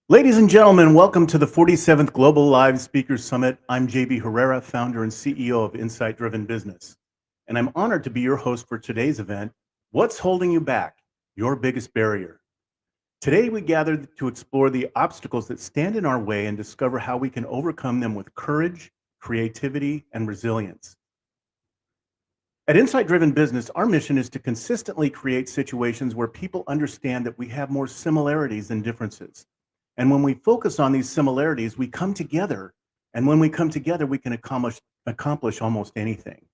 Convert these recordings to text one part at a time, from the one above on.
Ladies and gentlemen, welcome to the 47th Global Live Speakers Summit. I'm JB Herrera, founder and CEO of Insight Driven Business. And I'm honored to be your host for today's event, What's Holding You Back? Your Biggest Barrier. Today, we gathered to explore the obstacles that stand in our way and discover how we can overcome them with courage, creativity, and resilience. At Insight Driven Business, our mission is to consistently create situations where people understand that we have more similarities than differences. And when we focus on these similarities, we come together. And when we come together, we can accomplish almost anything.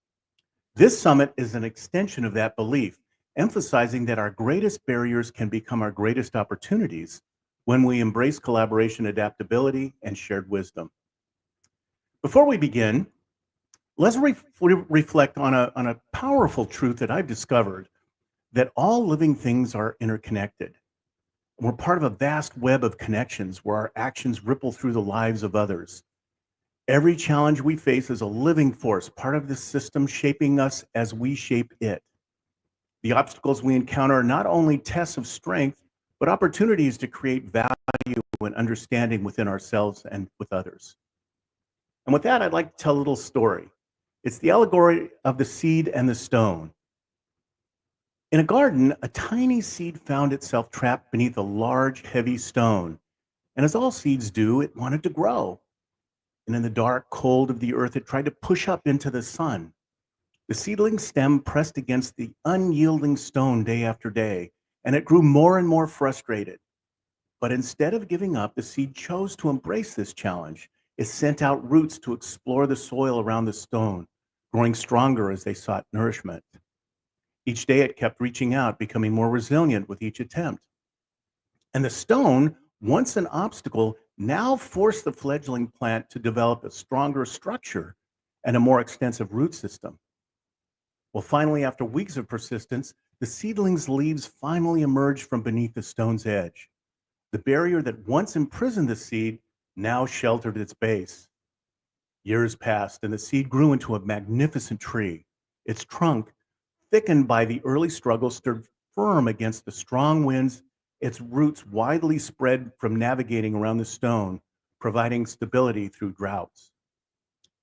This summit is an extension of that belief, emphasizing that our greatest barriers can become our greatest opportunities when we embrace collaboration, adaptability, and shared wisdom. Before we begin, let's reflect on a powerful truth that I've discovered, that all living things are interconnected. We're part of a vast web of connections where our actions ripple through the lives of others. Every challenge we face is a living force, part of this system shaping us as we shape it. The obstacles we encounter are not only tests of strength, but opportunities to create value and understanding within ourselves and with others. And with that, I'd like to tell a little story. It's the allegory of the seed and the stone. In a garden, a tiny seed found itself trapped beneath a large, heavy stone. And as all seeds do, it wanted to grow. And in the dark cold of the earth, it tried to push up into the sun. The seedling stem pressed against the unyielding stone day after day, and it grew more and more frustrated. But instead of giving up, the seed chose to embrace this challenge. It sent out roots to explore the soil around the stone, growing stronger as they sought nourishment. Each day it kept reaching out, becoming more resilient with each attempt. And the stone, once an obstacle, now forced the fledgling plant to develop a stronger structure and a more extensive root system. Well, finally, after weeks of persistence, the seedling's leaves finally emerged from beneath the stone's edge. The barrier that once imprisoned the seed now sheltered its base. Years passed, and the seed grew into a magnificent tree. Its trunk, thickened by the early struggle, stood firm against the strong winds, its roots widely spread from navigating around the stone, providing stability through droughts.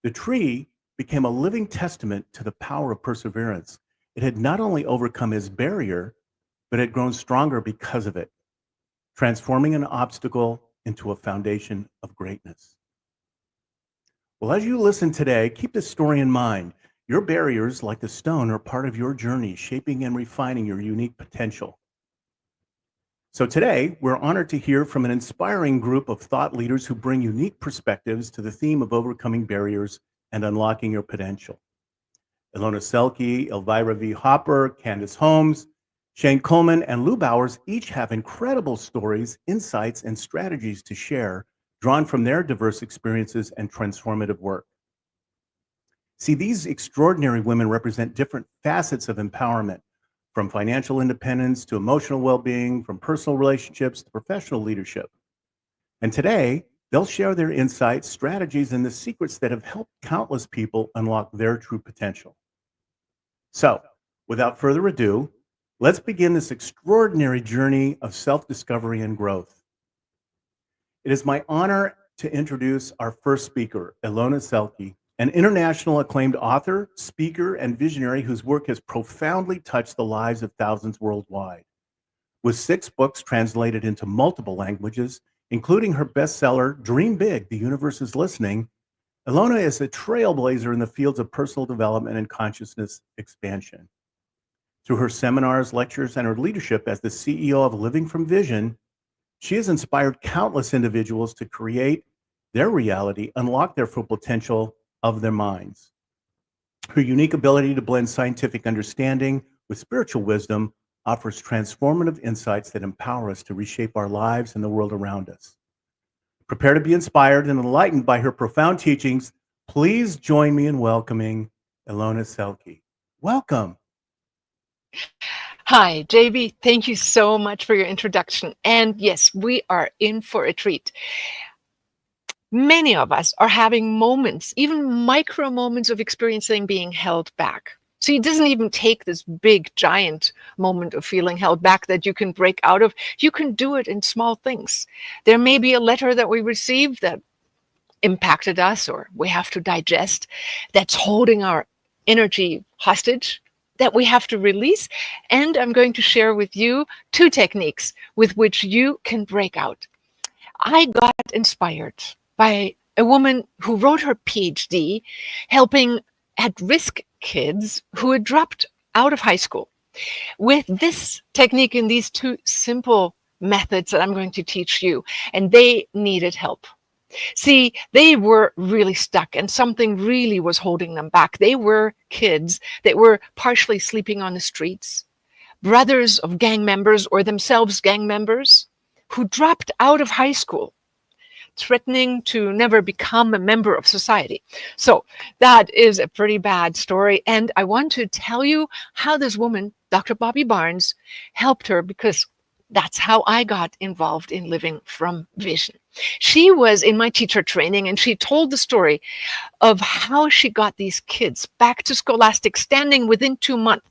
The tree became a living testament to the power of perseverance. It had not only overcome its barrier, but had grown stronger because of it, transforming an obstacle into a foundation of greatness. Well, as you listen today, keep this story in mind. Your barriers, like the stone, are part of your journey, shaping and refining your unique potential. So today, we're honored to hear from an inspiring group of thought leaders who bring unique perspectives to the theme of overcoming barriers and unlocking your potential. Ilona Selke, Elvira V. Hopper, Candace Holmes, Shane Coleman, and Lou Bowers each have incredible stories, insights, and strategies to share, drawn from their diverse experiences and transformative work. See, these extraordinary women represent different facets of empowerment, from financial independence to emotional well-being, from personal relationships to professional leadership. And today, they'll share their insights, strategies, and the secrets that have helped countless people unlock their true potential. So, without further ado, let's begin this extraordinary journey of self-discovery and growth. It is my honor to introduce our first speaker, Ilona Selke, an international acclaimed author, speaker, and visionary whose work has profoundly touched the lives of thousands worldwide. With 6 books translated into multiple languages, including her bestseller, Dream Big, The Universe is Listening, Ilona is a trailblazer in the fields of personal development and consciousness expansion. Through her seminars, lectures, and her leadership as the CEO of Living from Vision, she has inspired countless individuals to create their reality, unlock their full potential of their minds. Her unique ability to blend scientific understanding with spiritual wisdom offers transformative insights that empower us to reshape our lives and the world around us. Prepare to be inspired and enlightened by her profound teachings. Please join me in welcoming Ilona Selke. Welcome. Hi, JB. Thank you so much for your introduction. And yes, we are in for a treat. Many of us are having moments, even micro moments of experiencing being held back. So it doesn't even take this big, giant moment of feeling held back that you can break out of. You can do it in small things. There may be a letter that we received that impacted us or we have to digest, that's holding our energy hostage, that we have to release. And I'm going to share with you 2 techniques with which you can break out. I got inspired by a woman who wrote her PhD helping at-risk kids who had dropped out of high school with this technique and these 2 simple methods that I'm going to teach you. And they needed help. See, they were really stuck and something really was holding them back. They were kids that were partially sleeping on the streets, brothers of gang members or themselves gang members who dropped out of high school, threatening to never become a member of society. So that is a pretty bad story. And I want to tell you how this woman, Dr. Bobby Barnes, helped her, because that's how I got involved in living from vision. She was in my teacher training and she told the story of how she got these kids back to scholastic standing within 2 months.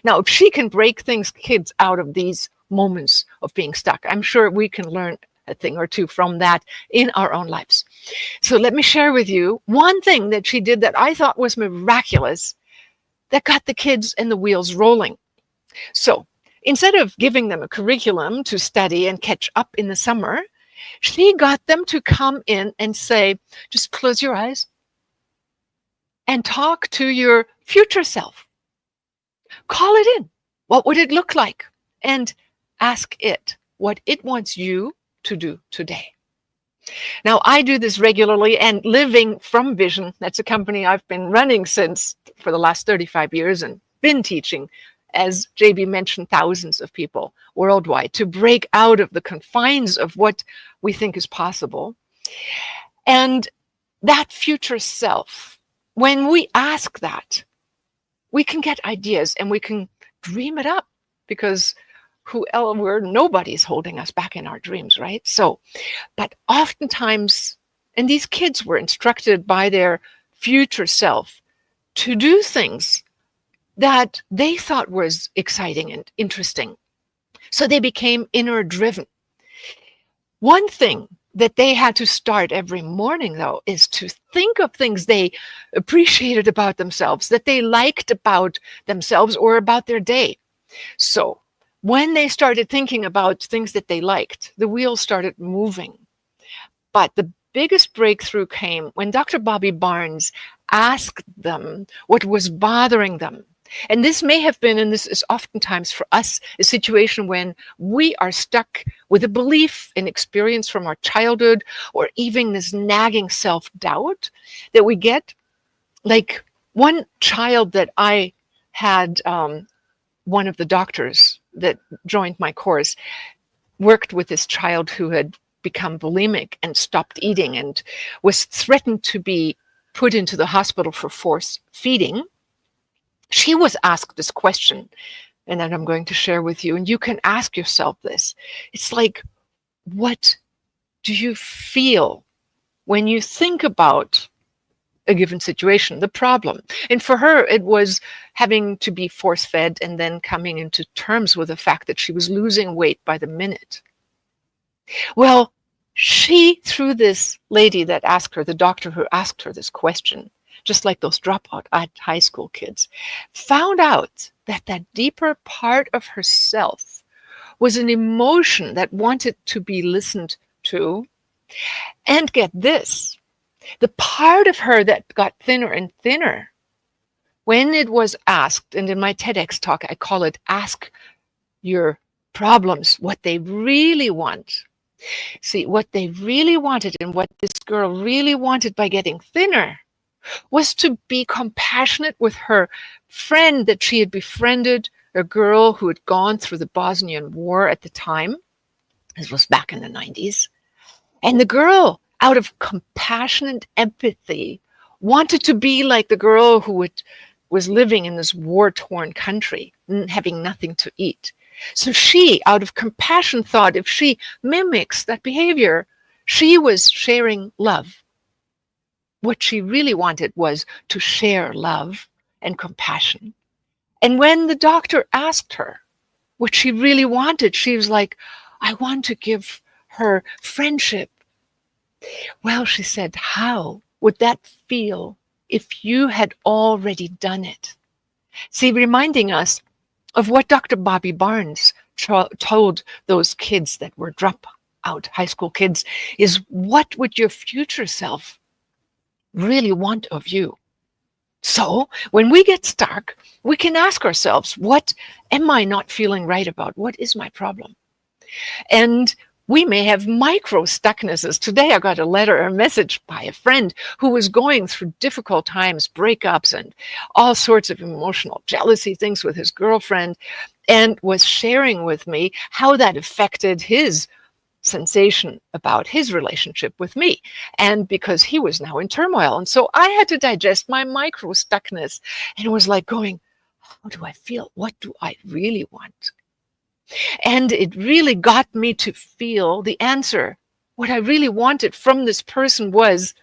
Now, if she can break kids out of these moments of being stuck, I'm sure we can learn a thing or 2 from that in our own lives. So let me share with you one thing that she did that I thought was miraculous that got the kids and the wheels rolling. So instead of giving them a curriculum to study and catch up in the summer, she got them to come in and say, just close your eyes and talk to your future self. Call it in. What would it look like? And ask it what it wants you to do today. Now, I do this regularly, and Living from Vision, that's a company I've been running for the last 35 years and been teaching, as JB mentioned, thousands of people worldwide to break out of the confines of what we think is possible. And that future self, when we ask that, we can get ideas and we can dream it up, because nobody's holding us back in our dreams, right? So, but oftentimes, and these kids were instructed by their future self to do things that they thought was exciting and interesting. So they became inner driven. One thing that they had to start every morning, though, is to think of things they appreciated about themselves, that they liked about themselves or about their day. So when they started thinking about things that they liked, the wheels started moving. But the biggest breakthrough came when Dr. Bobby Barnes asked them what was bothering them. And this may have been, and this is oftentimes for us, a situation when we are stuck with a belief and experience from our childhood, or even this nagging self-doubt that we get. Like one child that I had, one of the doctors that joined my course worked with this child who had become bulimic and stopped eating and was threatened to be put into the hospital for force feeding. She was asked this question, and that I'm going to share with you, and you can ask yourself this. It's like, what do you feel when you think about a given situation, the problem? And for her, it was having to be force-fed and then coming into terms with the fact that she was losing weight by the minute. Well, she, through this lady that asked her, the doctor who asked her this question, just like those dropout high school kids, found out that that deeper part of herself was an emotion that wanted to be listened to. And get this, the part of her that got thinner and thinner when it was asked, and in my TEDx talk, I call it ask your problems what they really want. See, what they really wanted and what this girl really wanted by getting thinner was to be compassionate with her friend that she had befriended, a girl who had gone through the Bosnian War at the time. This was back in the 90s. And the girl, out of compassionate empathy, wanted to be like the girl who was living in this war-torn country, having nothing to eat. So she, out of compassion, thought if she mimics that behavior, she was sharing love. What she really wanted was to share love and compassion. And when the doctor asked her what she really wanted, she was like, I want to give her friendship. Well, she said, how would that feel if you had already done it? See, reminding us of what Dr. Bobby Barnes told those kids that were dropout high school kids is, what would your future self really want of you? So when we get stuck, we can ask ourselves, what am I not feeling right about? What is my problem? And we may have micro stucknesses. Today I got a message by a friend who was going through difficult times, breakups and all sorts of emotional jealousy things with his girlfriend, and was sharing with me how that affected his sensation about his relationship with me, and because he was now in turmoil. And so I had to digest my micro stuckness, and it was like going, how do I feel? What do I really want? And it really got me to feel the answer. What I really wanted from this person was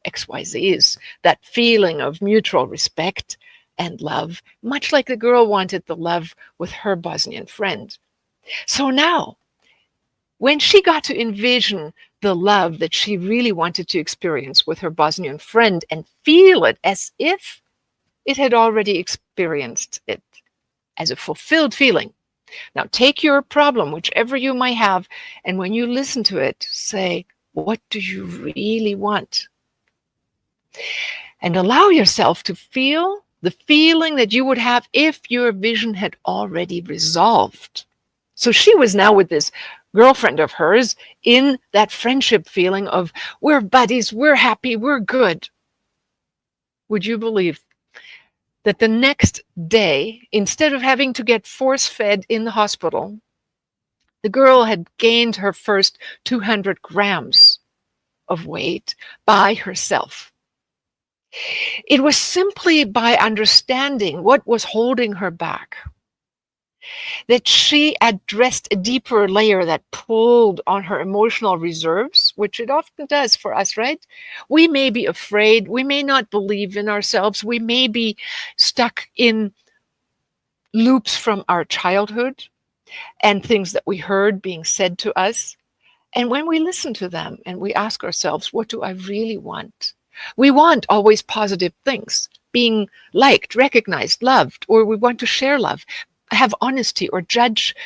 XYZ's, that feeling of mutual respect and love, much like the girl wanted the love with her Bosnian friend. So now, when she got to envision the love that she really wanted to experience with her Bosnian friend and feel it as if it had already experienced it as a fulfilled feeling. Now take your problem, whichever you might have, and when you listen to it, say, what do you really want? And allow yourself to feel the feeling that you would have if your vision had already resolved. So she was now with this girlfriend of hers in that friendship feeling of, we're buddies, we're happy, we're good. Would you believe that the next day, instead of having to get force-fed in the hospital, the girl had gained her first 200 grams of weight by herself? It was simply by understanding what was holding her back, that she addressed a deeper layer that pulled on her emotional reserves, which it often does for us, right? We may be afraid, we may not believe in ourselves, we may be stuck in loops from our childhood and things that we heard being said to us. And when we listen to them and we ask ourselves, what do I really want? We want always positive things, being liked, recognized, loved, or we want to share love, have honesty, or judge,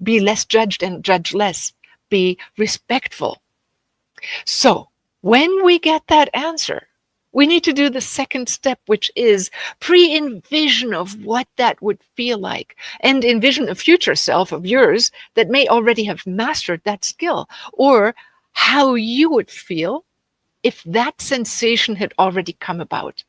be less judged and judge less, be respectful. So when we get that answer, we need to do the second step, which is pre-envision of what that would feel like, and envision a future self of yours that may already have mastered that skill, or how you would feel if that sensation had already come about.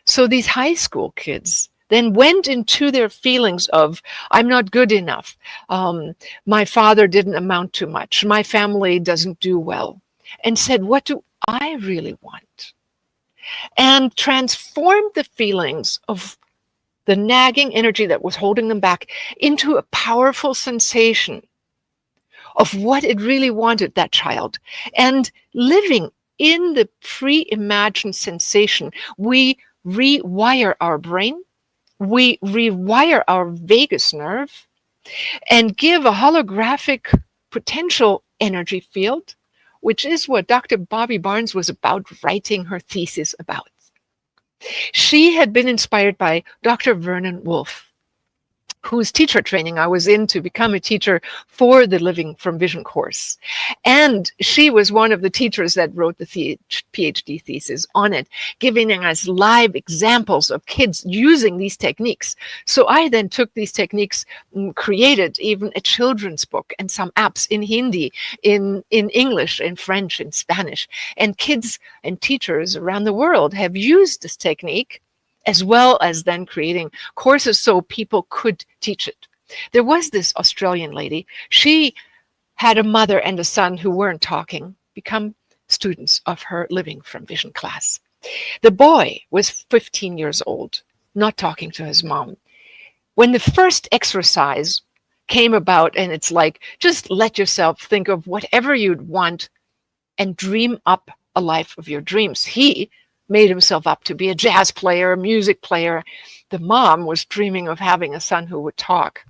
So these high school kids then went into their feelings of, I'm not good enough, my father didn't amount to much, my family doesn't do well, and said, what do I really want? And transformed the feelings of the nagging energy that was holding them back into a powerful sensation of what it really wanted, that child. And living in the pre-imagined sensation, we rewire our brain, we rewire our vagus nerve, and give a holographic potential energy field, which is what Dr. Bobby Barnes was about writing her thesis about. She had been inspired by Dr. Vernon Wolfe, whose teacher training I was in to become a teacher for the Living from Vision course. And she was one of the teachers that wrote the PhD thesis on it, giving us live examples of kids using these techniques. So I then took these techniques, created even a children's book and some apps in Hindi, in English, in French, in Spanish. And kids and teachers around the world have used this technique, as well as then creating courses so people could teach it. There was this Australian lady. She had a mother and a son who weren't talking, become students of her Living from Vision class. The boy was 15 years old, not talking to his mom. When the first exercise came about, and it's like, just let yourself think of whatever you'd want and dream up a life of your dreams. He made himself up to be a jazz player, a music player. The mom was dreaming of having a son who would talk.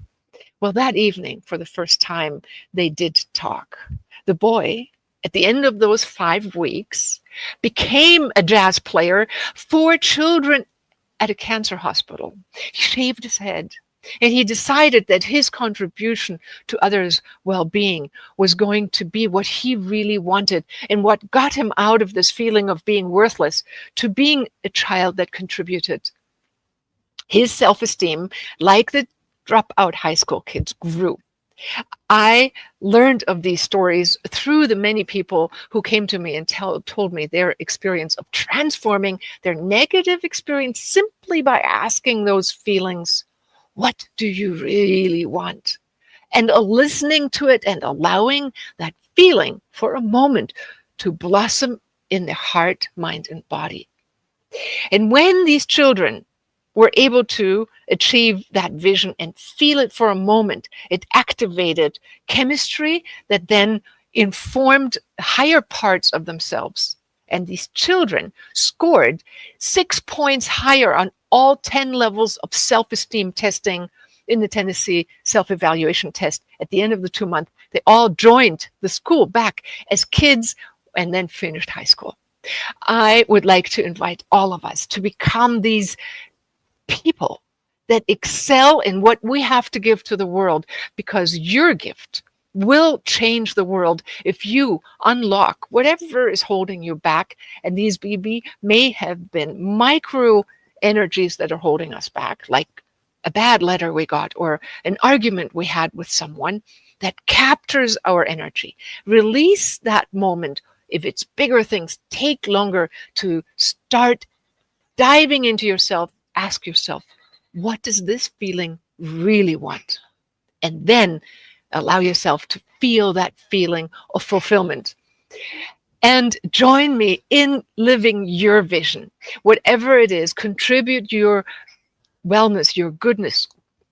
Well, that evening, for the first time, they did talk. The boy, at the end of those 5 weeks, became a jazz player for children at a cancer hospital. He shaved his head, and he decided that his contribution to others' well-being was going to be what he really wanted, and what got him out of this feeling of being worthless to being a child that contributed. His self-esteem, like the dropout high school kids, grew. I learned of these stories through the many people who came to me and told me their experience of transforming their negative experience simply by asking those feelings, what do you really want? And listening to it and allowing that feeling for a moment to blossom in their heart, mind, and body. And when these children were able to achieve that vision and feel it for a moment, it activated chemistry that then informed higher parts of themselves. And these children scored 6 points higher on all 10 levels of self-esteem testing in the Tennessee self-evaluation test. At the end of the 2 month, they all joined the school back as kids and then finished high school. I would like to invite all of us to become these people that excel in what we have to give to the world, because your gift will change the world if you unlock whatever is holding you back. And these BB may have been micro energies that are holding us back, like a bad letter we got or an argument we had with someone that captures our energy. Release that moment. If it's bigger things, take longer to start diving into yourself. Ask yourself, what does this feeling really want? And then allow yourself to feel that feeling of fulfillment. And join me in living your vision. Whatever it is, contribute your wellness, your goodness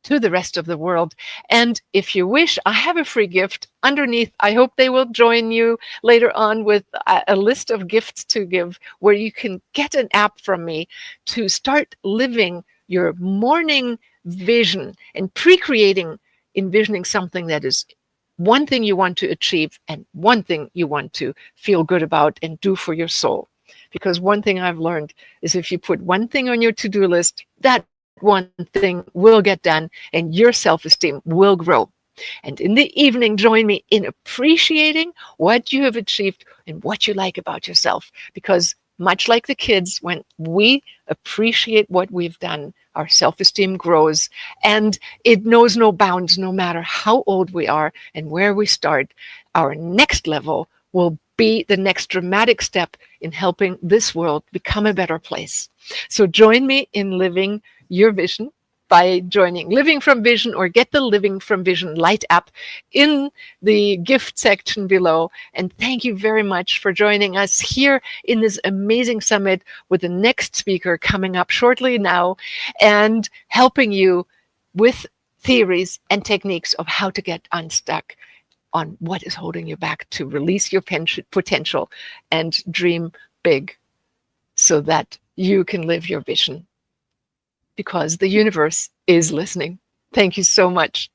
to the rest of the world. And if you wish, I have a free gift underneath. I hope they will join you later on with a list of gifts to give, where you can get an app from me to start living your morning vision and pre-creating, envisioning something that is one thing you want to achieve and one thing you want to feel good about and do for your soul. Because one thing I've learned is if you put one thing on your to-do list, that one thing will get done and your self-esteem will grow. And in the evening, join me in appreciating what you have achieved and what you like about yourself. Because much like the kids, when we appreciate what we've done, our self-esteem grows, and it knows no bounds, no matter how old we are and where we start. Our next level will be the next dramatic step in helping this world become a better place. So join me in living your vision by joining Living from Vision, or get the Living from Vision Light app in the gift section below. And thank you very much for joining us here in this amazing summit with the next speaker coming up shortly now, and helping you with theories and techniques of how to get unstuck on what is holding you back, to release your potential and dream big so that you can live your vision, because the universe is listening. Thank you so much.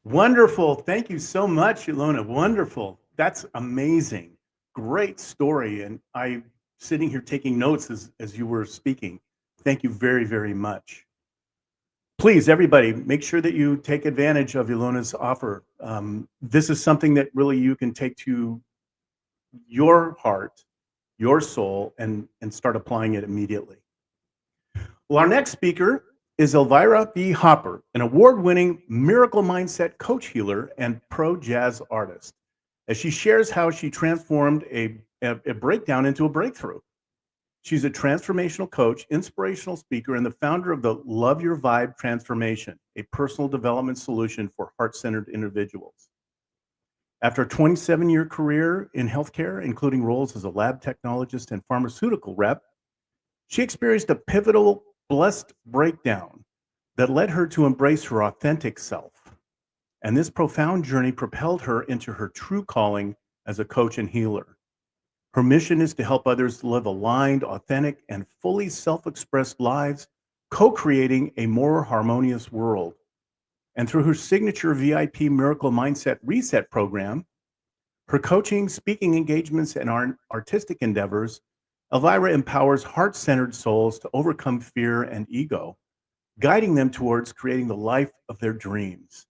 Wonderful. Thank you so much, Ilona. Wonderful. That's amazing. Great story. And I sitting here taking notes as you were speaking. Thank you very, very much. Please, everybody, make sure that you take advantage of Ilona's offer. This is something that really you can take to your heart, your soul, and start applying it immediately. Well, our next speaker is Elvira B. Hopper, an award-winning miracle mindset coach, healer, and pro jazz artist, as she shares how she transformed a breakdown into a breakthrough. She's a transformational coach, inspirational speaker, and the founder of the Love Your Vibe Transformation, a personal development solution for heart-centered individuals. After a 27-year career in healthcare, including roles as a lab technologist and pharmaceutical rep, she experienced a pivotal, blessed breakdown that led her to embrace her authentic self. And this profound journey propelled her into her true calling as a coach and healer. Her mission is to help others live aligned, authentic, and fully self-expressed lives co-creating a more harmonious world. And through her signature VIP Miracle Mindset Reset program, her coaching, speaking engagements, and artistic endeavors, Elvira empowers heart-centered souls to overcome fear and ego, guiding them towards creating the life of their dreams.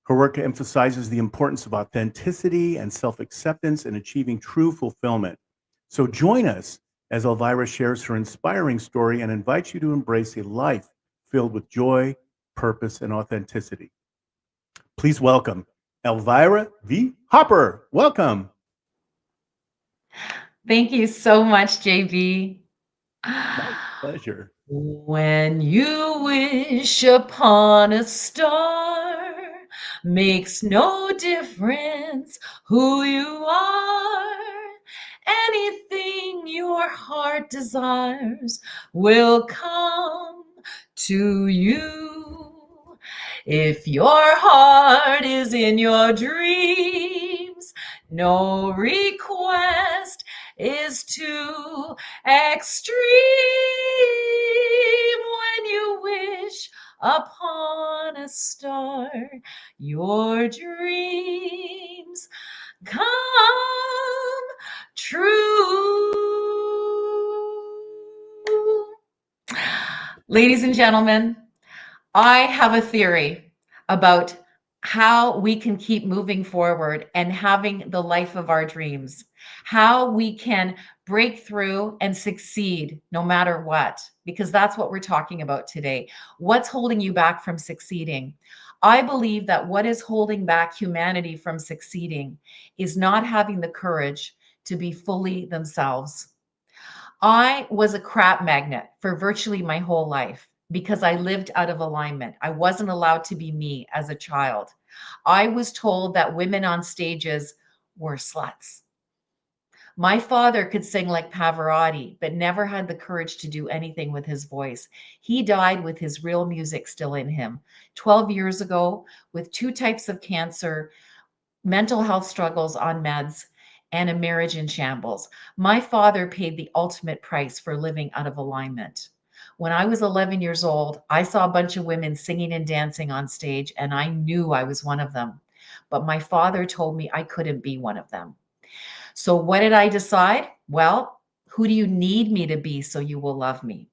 Her work emphasizes the importance of authenticity and self-acceptance in achieving true fulfillment. So join us as Elvira shares her inspiring story and invites you to embrace a life filled with joy, purpose, and authenticity. Please welcome Elvira V. Hopper. Welcome. Thank you so much, JB. My pleasure. When you wish upon a star, makes no difference who you are. Anything your heart desires will come to you. If your heart is in your dreams, no request is too extreme. When you wish upon a star, your dreams come true. Ladies and gentlemen, I have a theory about how we can keep moving forward and having the life of our dreams, how we can break through and succeed no matter what, because that's what we're talking about today. What's holding you back from succeeding? I believe that what is holding back humanity from succeeding is not having the courage to be fully themselves. I was a crap magnet for virtually my whole life because I lived out of alignment. I wasn't allowed to be me as a child. I was told that women on stages were sluts. My father could sing like Pavarotti, but never had the courage to do anything with his voice. He died with his real music still in him. 12 years ago, with two types of cancer, mental health struggles on meds, and a marriage in shambles. My father paid the ultimate price for living out of alignment. When I was 11 years old, I saw a bunch of women singing and dancing on stage, and I knew I was one of them. But my father told me I couldn't be one of them. So, what did I decide? Well, who do you need me to be so you will love me?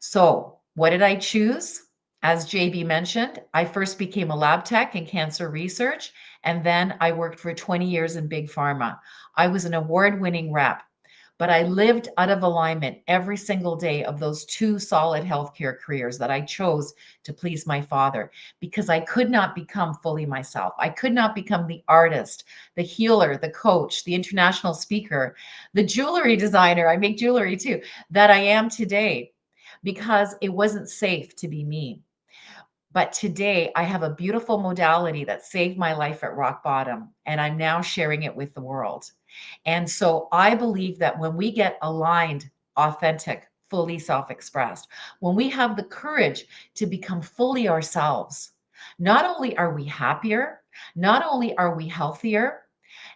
So, what did I choose? As JB mentioned, I first became a lab tech in cancer research, and then I worked for 20 years in big pharma. I was an award winning rep, but I lived out of alignment every single day of those two solid healthcare careers that I chose to please my father because I could not become fully myself. I could not become the artist, the healer, the coach, the international speaker, the jewelry designer. I make jewelry too, that I am today because it wasn't safe to be me. But today I have a beautiful modality that saved my life at rock bottom, and I'm now sharing it with the world. And so I believe that when we get aligned, authentic, fully self expressed, when we have the courage to become fully ourselves, not only are we happier, not only are we healthier,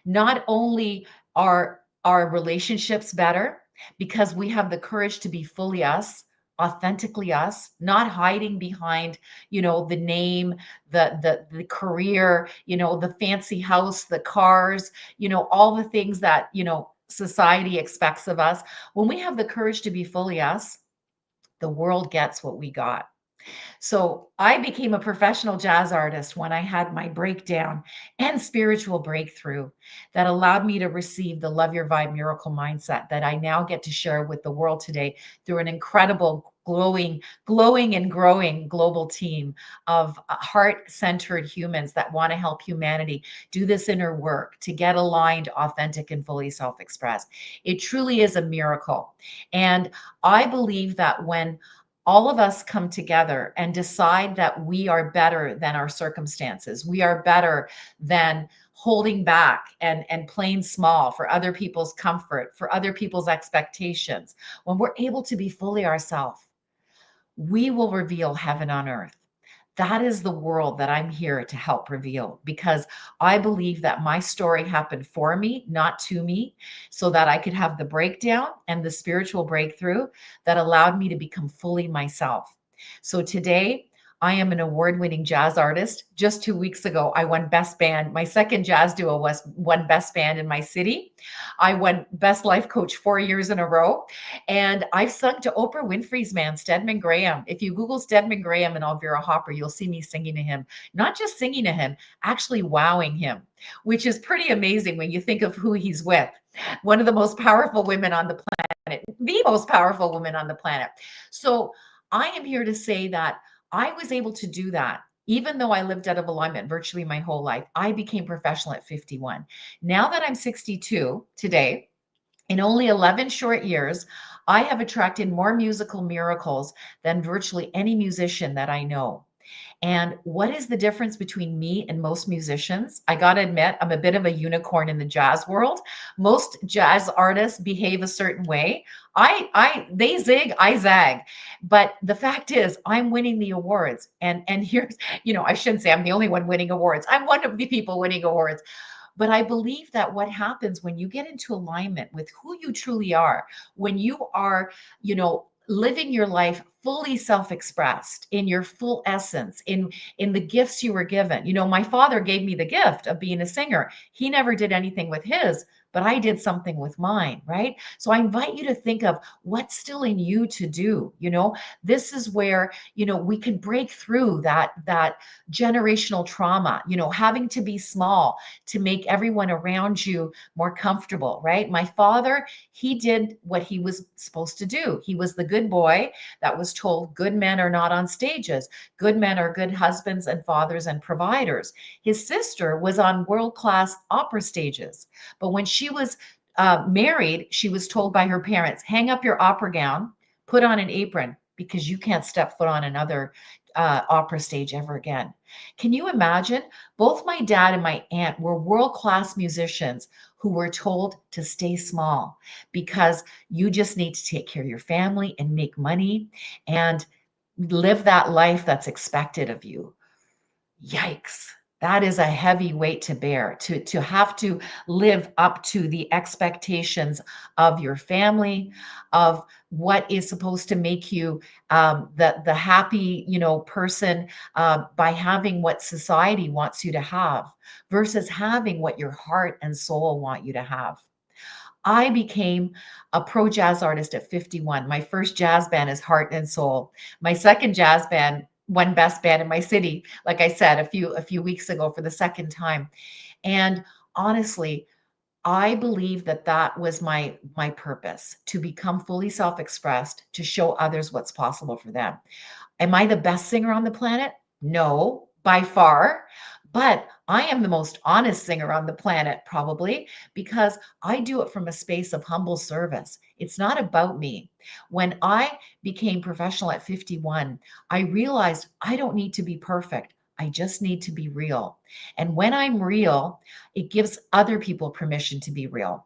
not only are our relationships better because we have the courage to be fully us, authentically us, not hiding behind, the name, the career, the fancy house, the cars, all the things that, society expects of us. When we have the courage to be fully us, the world gets what we got. So I became a professional jazz artist when I had my breakdown and spiritual breakthrough that allowed me to receive the Love Your Vibe Miracle Mindset that I now get to share with the world today through an incredible, glowing and growing global team of heart-centered humans that want to help humanity do this inner work to get aligned, authentic, and fully self-expressed. It truly is a miracle. And I believe that when all of us come together and decide that we are better than our circumstances. We are better than holding back and playing small for other people's comfort, for other people's expectations. When we're able to be fully ourselves, we will reveal heaven on earth. That is the world that I'm here to help reveal, because I believe that my story happened for me, not to me, so that I could have the breakdown and the spiritual breakthrough that allowed me to become fully myself. So today, I am an award-winning jazz artist. Just 2 weeks ago, I won Best Band. My second jazz duo was won Best Band in my city. I won Best Life Coach 4 years in a row. And I've sung to Oprah Winfrey's man, Stedman Graham. If you Google Stedman Graham and Elvira Hopper, you'll see me singing to him. Not just singing to him, actually wowing him, which is pretty amazing when you think of who he's with. One of the most powerful women on the planet, the most powerful woman on the planet. So I am here to say that I was able to do that. Even though I lived out of alignment virtually my whole life, I became professional at 51. Now that I'm 62 today, in only 11 short years, I have attracted more musical miracles than virtually any musician that I know. And what is the difference between me and most musicians? I got to admit, I'm a bit of a unicorn in the jazz world. Most jazz artists behave a certain way. They zig, I zag. But the fact is, I'm winning the awards. And here's, I shouldn't say I'm the only one winning awards. I'm one of the people winning awards. But I believe that what happens when you get into alignment with who you truly are, when you are, living your life fully self-expressed in your full essence, in the gifts you were given. My father gave me the gift of being a singer. He never did anything with his, but I did something with mine, right? So I invite you to think of what's still in you to do. This is where, we can break through that generational trauma, having to be small to make everyone around you more comfortable, right? My father, he did what he was supposed to do. He was the good boy that was told good men are not on stages. Good men are good husbands and fathers and providers. His sister was on world-class opera stages. But when she was married, she was told by her parents, hang up your opera gown, put on an apron, because you can't step foot on another opera stage ever again. Can you imagine? Both my dad and my aunt were world-class musicians who were told to stay small because you just need to take care of your family and make money and live that life that's expected of you. Yikes. That is a heavy weight to bear, to have to live up to the expectations of your family, of what is supposed to make you the happy, person by having what society wants you to have versus having what your heart and soul want you to have. I became a pro jazz artist at 51. My first jazz band is Heart and Soul. My second jazz band won Best Band in my city, like I said, a few weeks ago for the second time. And honestly, I believe that that was my purpose, to become fully self-expressed, to show others what's possible for them. Am I the best singer on the planet? No, by far. But I am the most honest singer on the planet, probably, because I do it from a space of humble service. It's not about me. When I became professional at 51, I realized I don't need to be perfect. I just need to be real. And when I'm real, it gives other people permission to be real.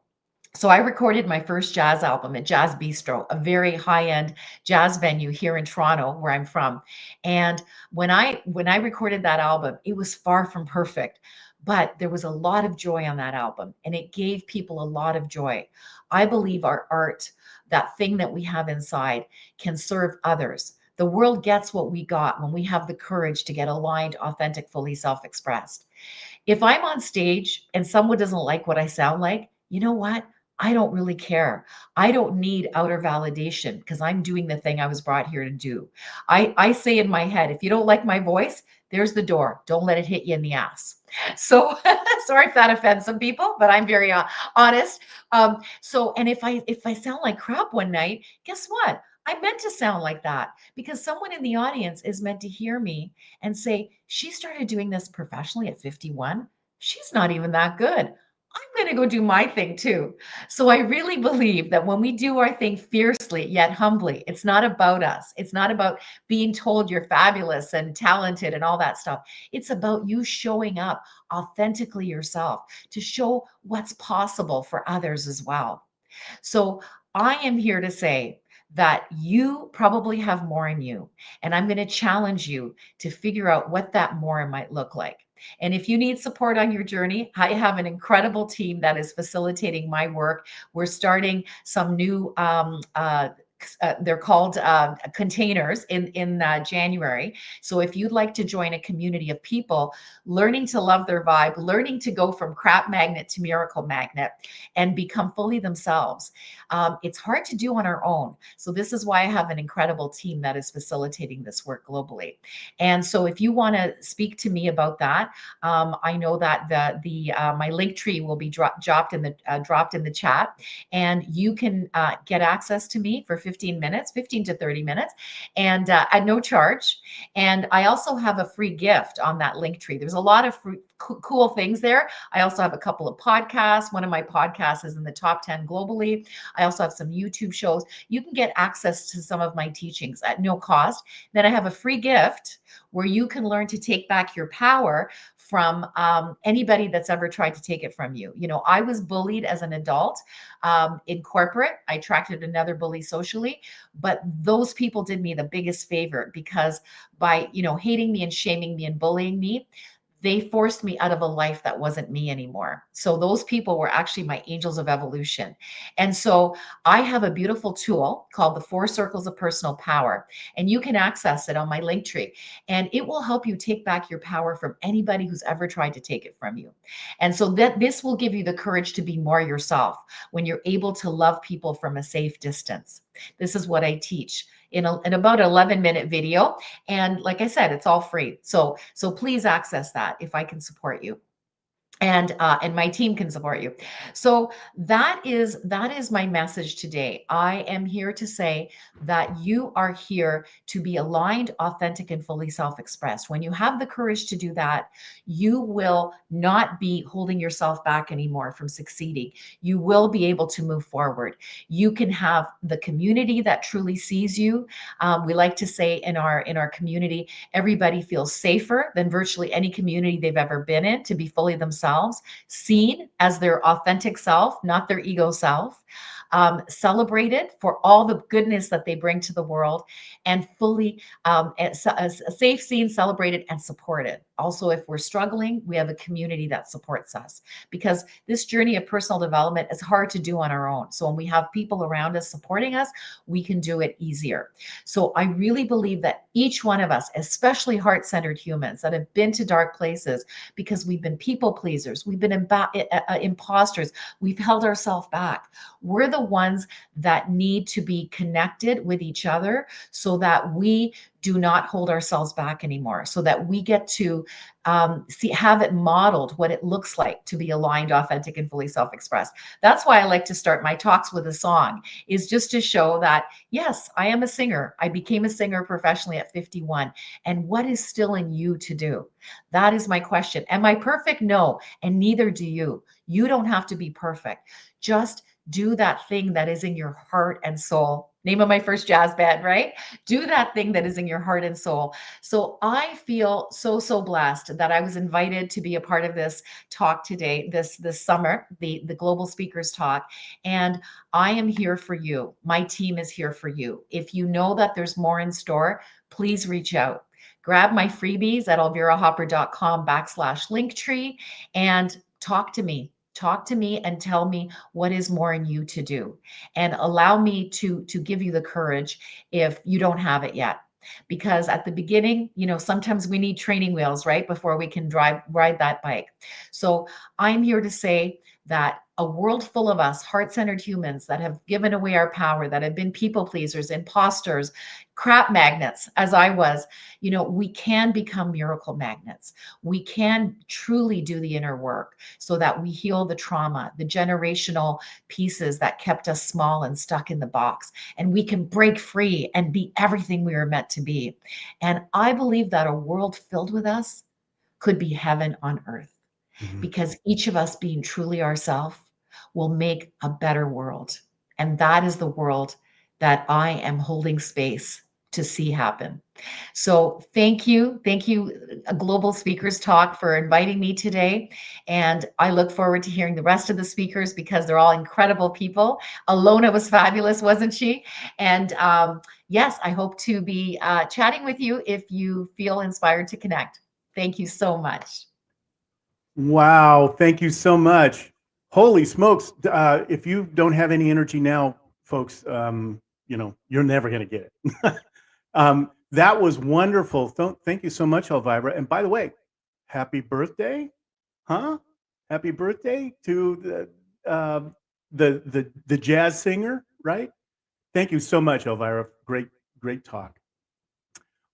So I recorded my first jazz album at Jazz Bistro, a very high-end jazz venue here in Toronto, where I'm from. And when I recorded that album, it was far from perfect, but there was a lot of joy on that album, and it gave people a lot of joy. I believe our art, that thing that we have inside, can serve others. The world gets what we got when we have the courage to get aligned, authentic, fully self-expressed. If I'm on stage and someone doesn't like what I sound like, you know what? I don't really care. I don't need outer validation because I'm doing the thing I was brought here to do. I say in my head, if you don't like my voice, there's the door. Don't let it hit you in the ass. So sorry if that offends some people, but I'm very honest. And if I sound like crap one night, guess what? I meant to sound like that because someone in the audience is meant to hear me and say, she started doing this professionally at 51. She's not even that good. I'm going to go do my thing too. So I really believe that when we do our thing fiercely yet humbly, it's not about us. It's not about being told you're fabulous and talented and all that stuff. It's about you showing up authentically yourself to show what's possible for others as well. So I am here to say that you probably have more in you. And I'm going to challenge you to figure out what that more might look like. And if you need support on your journey, I have an incredible team that is facilitating my work. We're starting some new they're called containers in January. So if you'd like to join a community of people learning to love their vibe, learning to go from crap magnet to miracle magnet and become fully themselves, it's hard to do on our own. So this is why I have an incredible team that is facilitating this work globally. And so if you want to speak to me about that, I know that the my link tree will be dropped in the chat, and you can get access to me for 15 minutes, 15 to 30 minutes, and at no charge. And I also have a free gift on that link tree. There's a lot of cool things there. I also have a couple of podcasts. One of my podcasts is in the top 10 globally. I also have some YouTube shows. You can get access to some of my teachings at no cost. Then I have a free gift where you can learn to take back your power from anybody that's ever tried to take it from you. You know, I was bullied as an adult in corporate. I attracted another bully socially, but those people did me the biggest favor, because by, you know, hating me and shaming me and bullying me, they forced me out of a life that wasn't me anymore. So those people were actually my angels of evolution. And so I have a beautiful tool called the 4 Circles of Personal Power, and you can access it on my link tree. And it will help you take back your power from anybody who's ever tried to take it from you. And so that this will give you the courage to be more yourself when you're able to love people from a safe distance. This is what I teach in about an 11-minute video. And like I said, it's all free. So please access that if I can support you, and my team can support you. So that is my message today. I am here to say that you are here to be aligned, authentic, and fully self-expressed. When you have the courage to do that, you will not be holding yourself back anymore from succeeding. You will be able to move forward. You can have the community that truly sees you. We like to say in our community, everybody feels safer than virtually any community they've ever been in to be fully themselves, seen as their authentic self, not their ego self, celebrated for all the goodness that they bring to the world, and fully safe, seen, celebrated, and supported. Also, if we're struggling, we have a community that supports us, because this journey of personal development is hard to do on our own. So when we have people around us supporting us, we can do it easier. So I really believe that each one of us, especially heart-centered humans that have been to dark places because we've been people pleasers, we've been imposters, we've held ourselves back. We're the ones that need to be connected with each other so that we do not hold ourselves back anymore, so that we get to have it modeled what it looks like to be aligned, authentic, and fully self-expressed. That's why I like to start my talks with a song, is just to show that, yes, I am a singer. I became a singer professionally at 51. And what is still in you to do? That is my question. Am I perfect? No. And neither do you. You don't have to be perfect. Just do that thing that is in your heart and soul. Name of my first jazz band, right? Do that thing that is in your heart and soul. So I feel so blessed that I was invited to be a part of this talk today, this summer, the Global Speakers Talk. And I am here for you. My team is here for you. If you know that there's more in store, please reach out. Grab my freebies at elvirahopper.com/linktree and talk to me. Talk to me and tell me what is more in you to do, and allow me to give you the courage if you don't have it yet. Because at the beginning, you know, sometimes we need training wheels, right, before we can ride that bike. So I'm here to say that a world full of us heart-centered humans that have given away our power, that have been people pleasers, imposters, crap magnets, as I was, you know, we can become miracle magnets. We can truly do the inner work so that we heal the trauma, the generational pieces that kept us small and stuck in the box, and we can break free and be everything we were meant to be. And I believe that a world filled with us could be heaven on earth, Mhm. because each of us being truly ourselves will make a better world. And that is the world that I am holding space to see happen. So thank you, Global Speakers Talk, for inviting me today. And I look forward to hearing the rest of the speakers because they're all incredible people. Ilona was fabulous, wasn't she? And yes, I hope to be chatting with you if you feel inspired to connect. Thank you so much. Wow, thank you so much. Holy smokes! If you don't have any energy now, folks, you're never going to get it. That was wonderful. Thank you so much, Elvira. And by the way, happy birthday, huh? Happy birthday to the jazz singer, right? Thank you so much, Elvira. Great talk.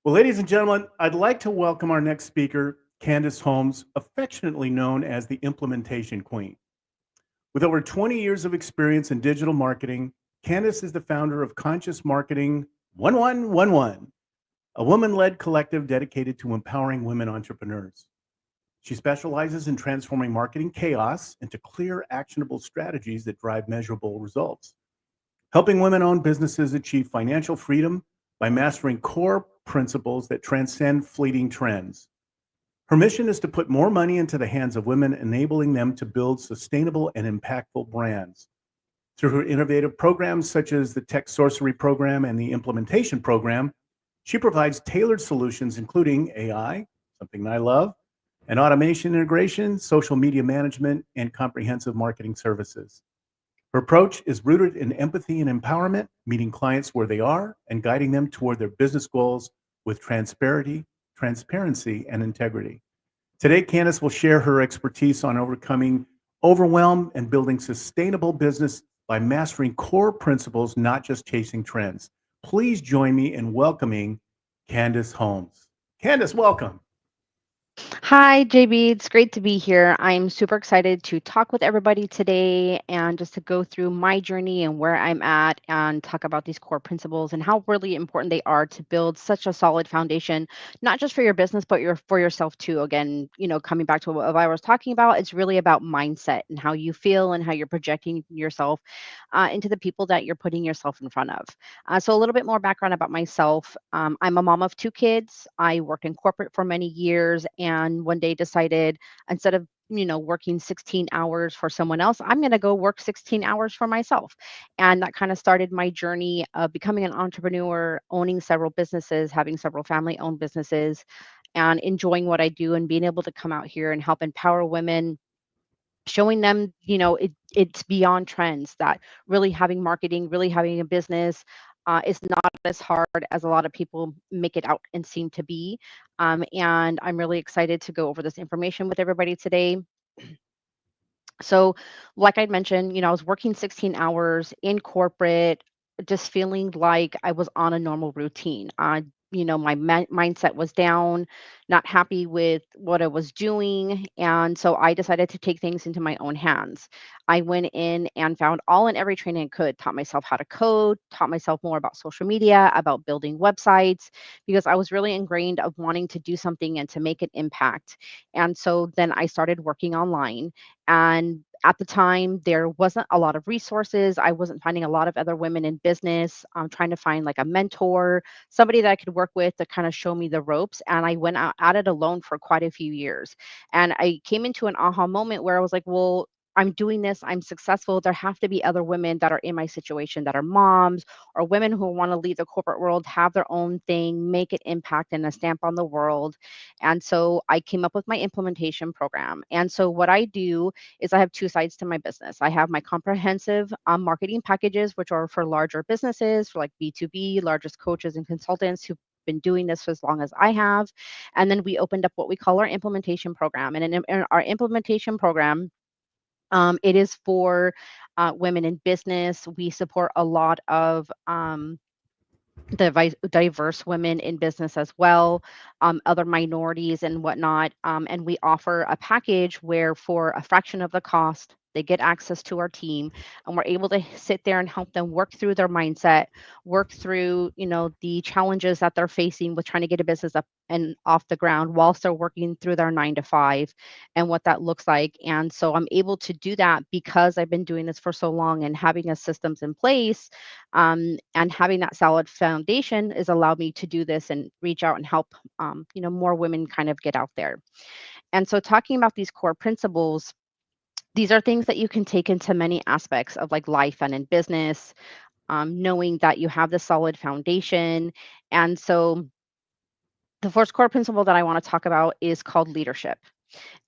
Well, ladies and gentlemen, I'd like to welcome our next speaker, Candace Holmes, affectionately known as the Implementation Queen. With over 20 years of experience in digital marketing, Candace is the founder of Conscious Marketing 1111, a woman-led collective dedicated to empowering women entrepreneurs. She specializes in transforming marketing chaos into clear, actionable strategies that drive measurable results, helping women-owned businesses achieve financial freedom by mastering core principles that transcend fleeting trends. Her mission is to put more money into the hands of women, enabling them to build sustainable and impactful brands. Through her innovative programs such as the Tech Sorcery Program and the Implementation Program, she provides tailored solutions including AI, something I love, and automation integration, social media management, and comprehensive marketing services. Her approach is rooted in empathy and empowerment, meeting clients where they are and guiding them toward their business goals with transparency, and integrity. Today, Candace will share her expertise on overcoming overwhelm and building sustainable business by mastering core principles, not just chasing trends. Please join me in welcoming Candace Holmes. Candace, welcome. Hi, JB. It's great to be here. I'm super excited to talk with everybody today and just to go through my journey and where I'm at and talk about these core principles and how really important they are to build such a solid foundation, not just for your business, but for yourself too. Again, coming back to what I was talking about, it's really about mindset and how you feel and how you're projecting yourself into the people that you're putting yourself in front of. So, a little bit more background about myself. I'm a mom of two kids. I worked in corporate for many years and one day decided instead of working 16 hours for someone else, I'm going to go work 16 hours for myself. And that kind of started my journey of becoming an entrepreneur, owning several businesses, having several family owned businesses, and enjoying what I do and being able to come out here and help empower women, showing them, it's beyond trends, that really having marketing, really having a business is not as hard as a lot of people make it out and seem to be. And I'm really excited to go over this information with everybody today. So, like I mentioned, I was working 16 hours in corporate, just feeling like I was on a normal routine. My mindset was down, not happy with what I was doing. And so I decided to take things into my own hands. I went in and found all and every training I could, taught myself how to code, taught myself more about social media, about building websites, because I was really ingrained of wanting to do something and to make an impact. And so then I started working online, and at the time, there wasn't a lot of resources. I wasn't finding a lot of other women in business. I'm trying to find like a mentor, somebody that I could work with to kind of show me the ropes. And I went out at it alone for quite a few years. And I came into an aha moment where I was like, well, I'm doing this, I'm successful. There have to be other women that are in my situation that are moms or women who want to leave the corporate world, have their own thing, make an impact and a stamp on the world. And so I came up with my implementation program. And so what I do is I have two sides to my business. I have my comprehensive marketing packages, which are for larger businesses, for like B2B, largest coaches and consultants who've been doing this for as long as I have. And then we opened up what we call our implementation program. And in our implementation program, it is for women in business. We support a lot of diverse women in business as well, other minorities and whatnot. And we offer a package where, for a fraction of the cost, They get access to our team, and we're able to sit there and help them work through their mindset, work through, the challenges that they're facing with trying to get a business up and off the ground whilst they're working through their 9 to 5 and what that looks like. And so I'm able to do that because I've been doing this for so long and having a systems in place, and having that solid foundation has allowed me to do this and reach out and help, more women kind of get out there. And so talking about these core principles, these are things that you can take into many aspects of like life and in business, knowing that you have the solid foundation. And so the first core principle that I want to talk about is called leadership.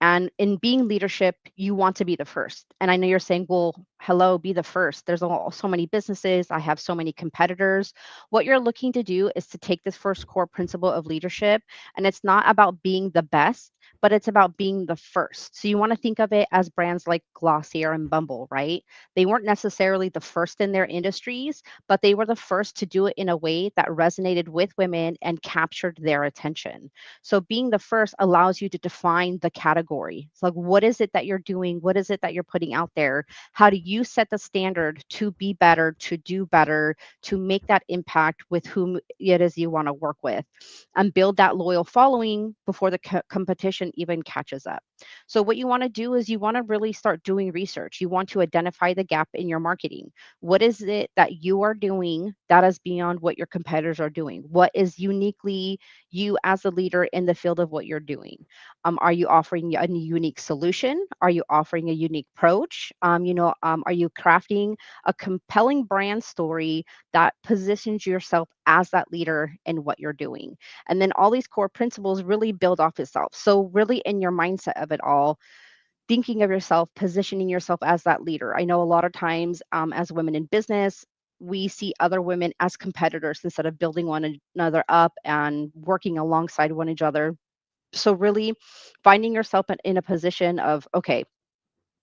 And in being leadership, you want to be the first. And I know you're saying, well, hello, be the first. There's so many businesses. I have so many competitors. What you're looking to do is to take this first core principle of leadership, and it's not about being the best, but it's about being the first. So you want to think of it as brands like Glossier and Bumble, right? They weren't necessarily the first in their industries, but they were the first to do it in a way that resonated with women and captured their attention. So being the first allows you to define the category. It's like, what is it that you're doing? What is it that you're putting out there? How do you set the standard to be better, to do better, to make that impact with whom it is you want to work with, and build that loyal following before the competition even catches up? So what you want to do is you want to really start doing research. You want to identify the gap in your marketing. What is it that you are doing that is beyond what your competitors are doing? What is uniquely you as a leader in the field of what you're doing? Are you offering a unique solution? Are you offering a unique approach? Are you crafting a compelling brand story that positions yourself as that leader in what you're doing? And then all these core principles really build off itself. So really in your mindset of it all, thinking of yourself, positioning yourself as that leader. I know a lot of times, as women in business, we see other women as competitors instead of building one another up and working alongside one another. So really finding yourself in a position of, okay,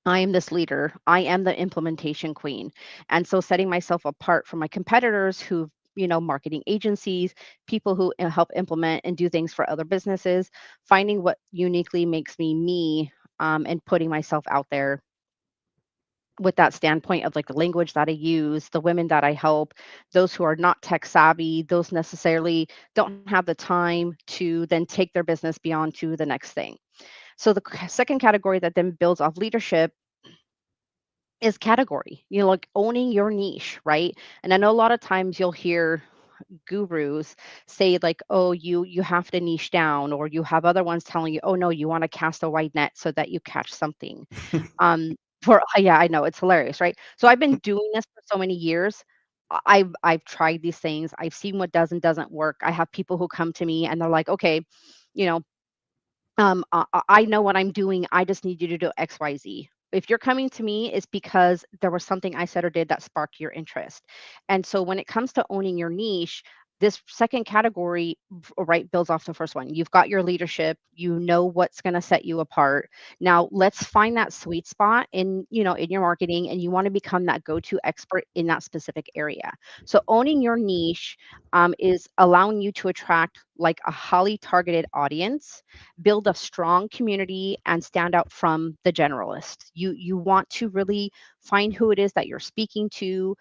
I am this leader. I am the implementation queen. And so setting myself apart from my competitors who, marketing agencies, people who help implement and do things for other businesses, finding what uniquely makes me me, and putting myself out there with that standpoint of like the language that I use, the women that I help, those who are not tech savvy, those necessarily don't have the time to then take their business beyond to the next thing. So the second category that then builds off leadership is category, like owning your niche, right? And I know a lot of times you'll hear gurus say like, oh, you have to niche down, or you have other ones telling you, oh no, you want to cast a wide net so that you catch something. For Yeah, I know, it's hilarious, right? So I've been doing this for so many years. I've tried these things. I've seen what does and doesn't work. I have people who come to me and they're like, okay, you know, I know what I'm doing. I just need you to do XYZ. If you're coming to me, it's because there was something I said or did that sparked your interest. And so when it comes to owning your niche, this second category, right, builds off the first one. You've got your leadership, you know what's going to set you apart. Now, let's find that sweet spot in your marketing, and you want to become that go-to expert in that specific area. So owning your niche, is allowing you to attract like a highly targeted audience, build a strong community, and stand out from the generalists. You want to really find who it is that you're speaking to,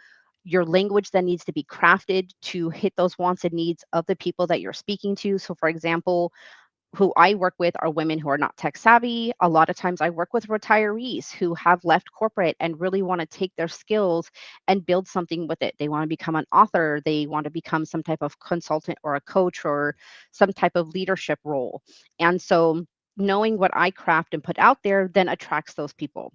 your language that needs to be crafted to hit those wants and needs of the people that you're speaking to. So for example, who I work with are women who are not tech savvy. A lot of times I work with retirees who have left corporate and really want to take their skills and build something with it. They want to become an author, they want to become some type of consultant or a coach or some type of leadership role. And so knowing what I craft and put out there then attracts those people.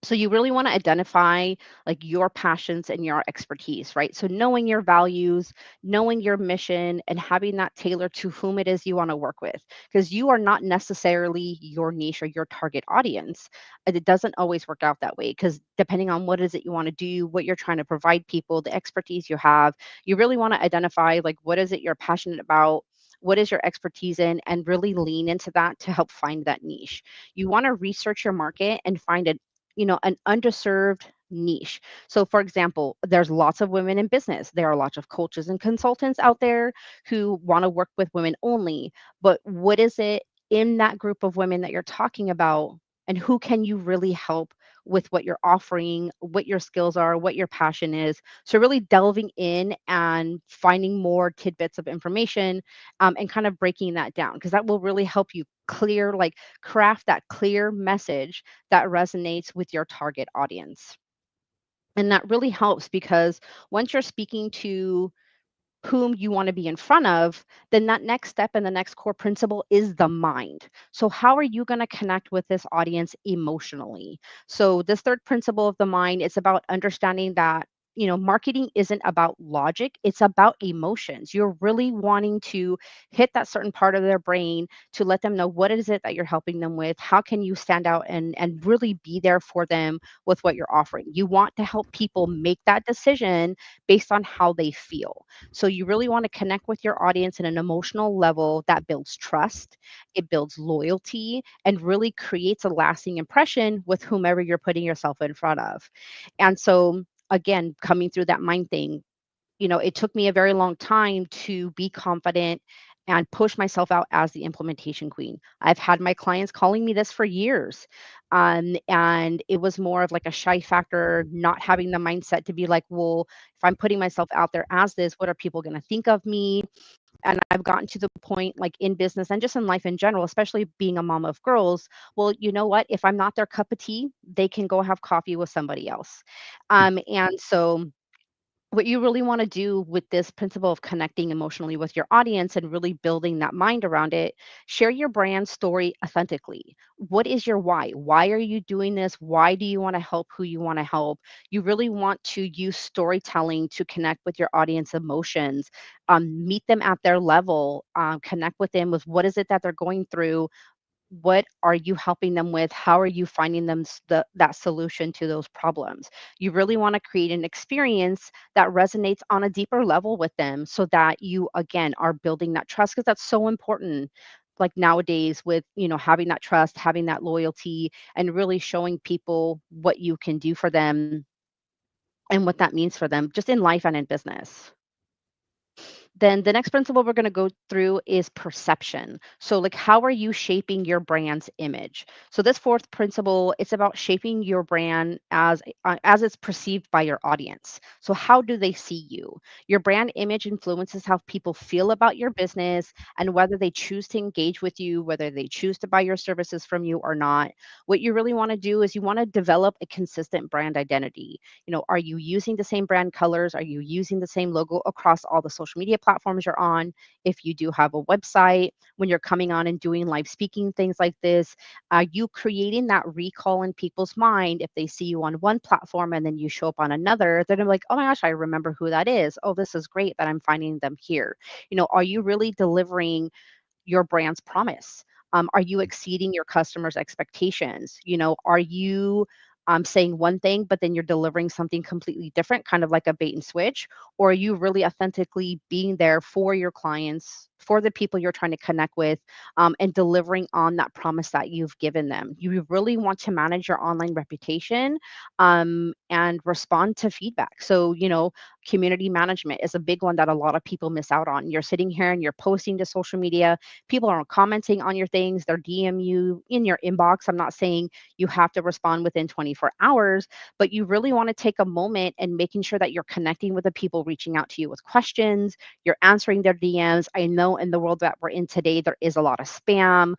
So you really want to identify like your passions and your expertise, right? So knowing your values, knowing your mission, and having that tailored to whom it is you want to work with, because you are not necessarily your niche or your target audience. And it doesn't always work out that way, because depending on what is it you want to do, what you're trying to provide people, the expertise you have, you really want to identify like what is it you're passionate about, what is your expertise in, and really lean into that to help find that niche. You want to research your market and find an underserved niche. So, for example, there's lots of women in business. There are lots of coaches and consultants out there who want to work with women only. But what is it in that group of women that you're talking about, and who can you really help with what you're offering, what your skills are, what your passion is. So, really delving in and finding more tidbits of information, and kind of breaking that down, because that will really help you craft that clear message that resonates with your target audience. And that really helps because once you're speaking to whom you want to be in front of, then that next step and the next core principle is the mind. So, how are you going to connect with this audience emotionally? So, this third principle of the mind is about understanding that. Marketing isn't about logic, it's about emotions. You're really wanting to hit that certain part of their brain to let them know what is it that you're helping them with. How can you stand out and really be there for them with what you're offering? You want to help people make that decision based on how they feel. So you really want to connect with your audience in an emotional level that builds trust, it builds loyalty, and really creates a lasting impression with whomever you're putting yourself in front of. And so, again, coming through that mind thing, it took me a very long time to be confident and push myself out as the implementation queen. I've had my clients calling me this for years. And it was more of like a shy factor, not having the mindset to be like, well, if I'm putting myself out there as this, what are people going to think of me? And I've gotten to the point, like in business and just in life in general, especially being a mom of girls. Well, you know what? If I'm not their cup of tea, they can go have coffee with somebody else. And so, what you really want to do with this principle of connecting emotionally with your audience and really building that mind around it, share your brand story authentically. What is your why? Why are you doing this? Why do you want to help who you want to help? You really want to use storytelling to connect with your audience emotions, meet them at their level, connect with them with what is it that they're going through, what are you helping them with, how are you finding them that solution to those problems. You really want to create an experience that resonates on a deeper level with them so that you again are building that trust, because that's so important, like nowadays, with having that trust, having that loyalty, and really showing people what you can do for them and what that means for them just in life and in business. Then the next principle we're going to go through is perception. So, like, how are you shaping your brand's image? So, this fourth principle, it's about shaping your brand as it's perceived by your audience. So, how do they see you? Your brand image influences how people feel about your business and whether they choose to engage with you, whether they choose to buy your services from you or not. What you really want to do is you want to develop a consistent brand identity. Are you using the same brand colors? Are you using the same logo across all the social media platforms you're on? If you do have a website, when you're coming on and doing live speaking, things like this, are you creating that recall in people's mind? If they see you on one platform and then you show up on another, they're gonna be like, oh my gosh, I remember who that is. Oh, this is great that I'm finding them here. Are you really delivering your brand's promise? Are you exceeding your customers' expectations? Are you saying one thing, but then you're delivering something completely different, kind of like a bait and switch? Or are you really authentically being there for your clients, for the people you're trying to connect with, and delivering on that promise that you've given them? You really want to manage your online reputation, and respond to feedback. So, community management is a big one that a lot of people miss out on. You're sitting here and you're posting to social media. People are commenting on your things. They're DM you in your inbox. I'm not saying you have to respond within 24 hours, but you really want to take a moment and making sure that you're connecting with the people reaching out to you with questions. You're answering their DMs. I know in the world that we're in today, there is a lot of spam.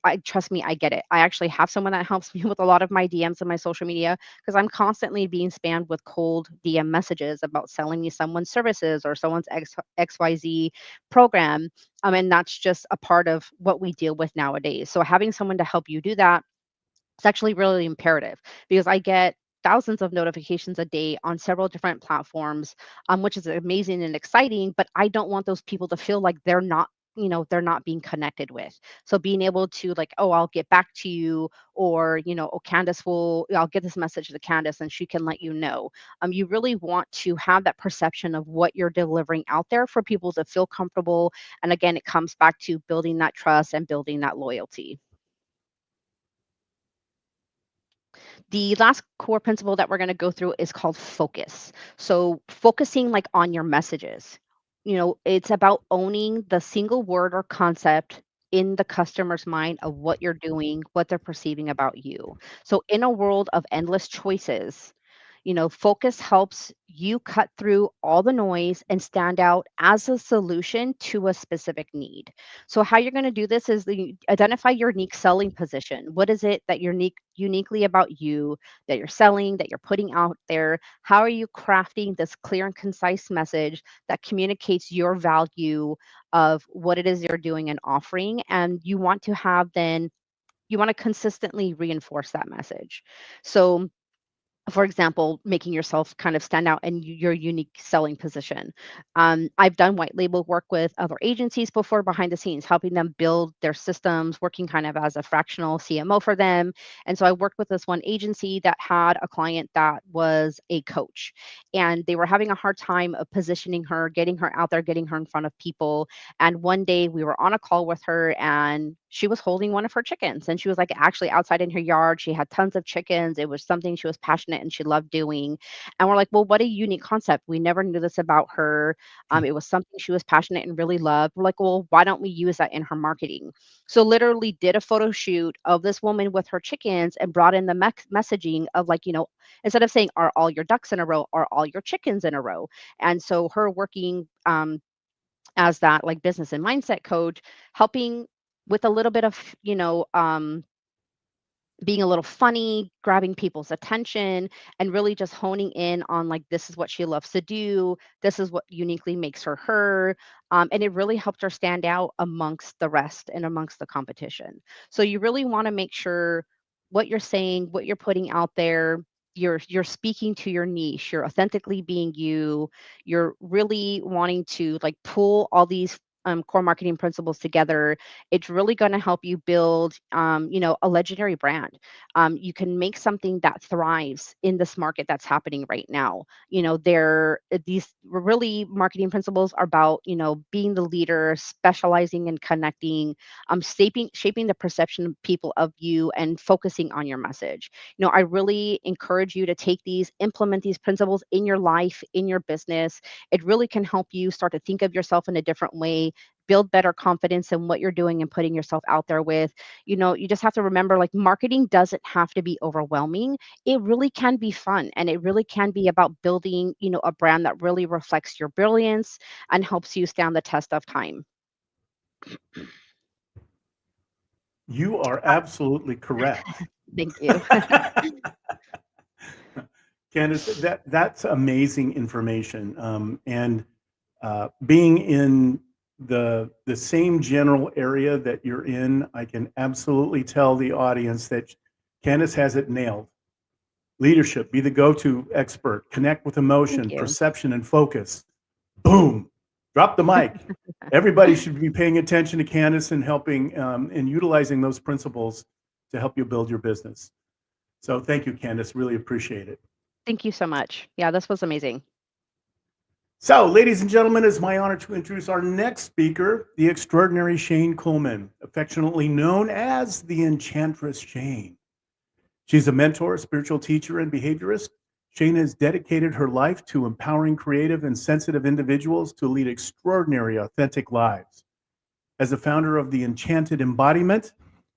I trust me, I get it. I actually have someone that helps me with a lot of my DMs and my social media because I'm constantly being spammed with cold DM messages about selling me someone's services or someone's XYZ program. And that's just a part of what we deal with nowadays. So having someone to help you do that, it's actually really imperative because I get thousands of notifications a day on several different platforms, which is amazing and exciting. But I don't want those people to feel like they're not being connected with. So being able to like, oh, I'll get back to you, or oh, I'll get this message to Candace and she can let you know. You really want to have that perception of what you're delivering out there for people to feel comfortable. And again, it comes back to building that trust and building that loyalty. The last core principle that we're going to go through is called focus. So, focusing like on your messages. It's about owning the single word or concept in the customer's mind of what you're doing, what they're perceiving about you. So in a world of endless choices, focus helps you cut through all the noise and stand out as a solution to a specific need. So how you're going to do this is identify your unique selling position. What is it that uniquely about you that you're selling, that you're putting out there? How are you crafting this clear and concise message that communicates your value of what it is you're doing and offering? And you want to consistently reinforce that message. So for example, making yourself kind of stand out in your unique selling position. I've done white label work with other agencies before behind the scenes, helping them build their systems, working kind of as a fractional CMO for them. And so I worked with this one agency that had a client that was a coach, and they were having a hard time of positioning her, getting her out there, getting her in front of people. And one day we were on a call with her, and she was holding one of her chickens, and she was like actually outside in her yard. She had tons of chickens. It was something she was passionate and she loved doing. And we're like, well, what a unique concept. We never knew this about her. It was something she was passionate and really loved. We're like, well, why don't we use that in her marketing? So literally did a photo shoot of this woman with her chickens and brought in the messaging of like, instead of saying, are all your ducks in a row, are all your chickens in a row? And so her working as that like business and mindset coach, helping with a little bit of, being a little funny, grabbing people's attention, and really just honing in on like, this is what she loves to do. This is what uniquely makes her her. And it really helped her stand out amongst the rest and amongst the competition. So you really want to make sure what you're saying, what you're putting out there, you're speaking to your niche, you're authentically being you, you're really wanting to like pull all these core marketing principles together. It's really going to help you build, a legendary brand. You can make something that thrives in this market that's happening right now. These really marketing principles are about, being the leader, specializing and connecting, shaping the perception of people of you, and focusing on your message. I really encourage you to take these, implement these principles in your life, in your business. It really can help you start to think of yourself in a different way, build better confidence in what you're doing and putting yourself out there with. You just have to remember, like, marketing doesn't have to be overwhelming. It really can be fun, and it really can be about building, a brand that really reflects your brilliance and helps you stand the test of time. You are absolutely correct. Thank you. Candace, that's amazing information. And being in the same general area that you're in, I can absolutely tell the audience that Candace has it nailed. Leadership, be the go-to expert, connect with Thank emotion, you. perception, and focus. Boom, drop the mic. Everybody should be paying attention to Candace and helping and utilizing those principles to help you build your business. So thank you, Candace. Really appreciate it. Thank you so much. Yeah, this was amazing. So, ladies and gentlemen, it's my honor to introduce our next speaker, the extraordinary Shane Coleman, affectionately known as the Enchantress Shane. She's a mentor, spiritual teacher, and behaviorist. Shane has dedicated her life to empowering creative and sensitive individuals to lead extraordinary, authentic lives. As the founder of the Enchanted Embodiment,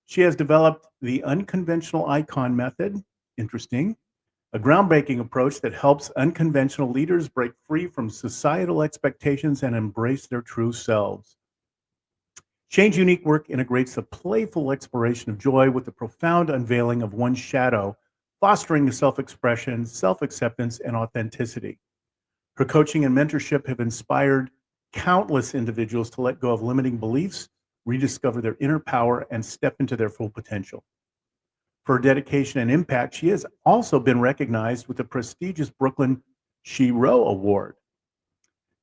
she has developed the unconventional icon method, interesting, a groundbreaking approach that helps unconventional leaders break free from societal expectations and embrace their true selves. Shane's unique work integrates the playful exploration of joy with the profound unveiling of one's shadow, fostering self-expression, self-acceptance, and authenticity. Her coaching and mentorship have inspired countless individuals to let go of limiting beliefs, rediscover their inner power, and step into their full potential. For her dedication and impact, she has also been recognized with the prestigious Brooklyn She Row Award.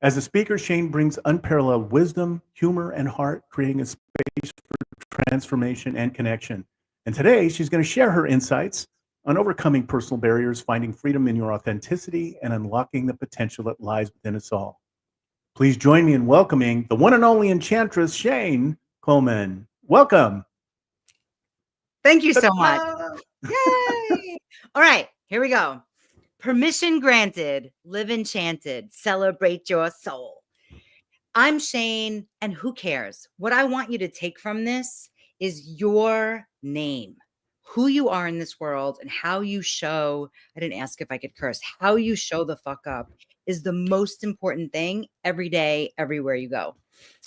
As a speaker, Shane brings unparalleled wisdom, humor, and heart, creating a space for transformation and connection. And today, she's going to share her insights on overcoming personal barriers, finding freedom in your authenticity, and unlocking the potential that lies within us all. Please join me in welcoming the one and only Enchantress, Shane Coleman. Welcome. Thank you so much. Yay! All right, here we go. Permission granted, live enchanted, celebrate your soul. I'm Shane, and who cares? What I want you to take from this is your name, who you are in this world, and how you show. I didn't ask if I could curse. How you show the fuck up is the most important thing every day, everywhere you go.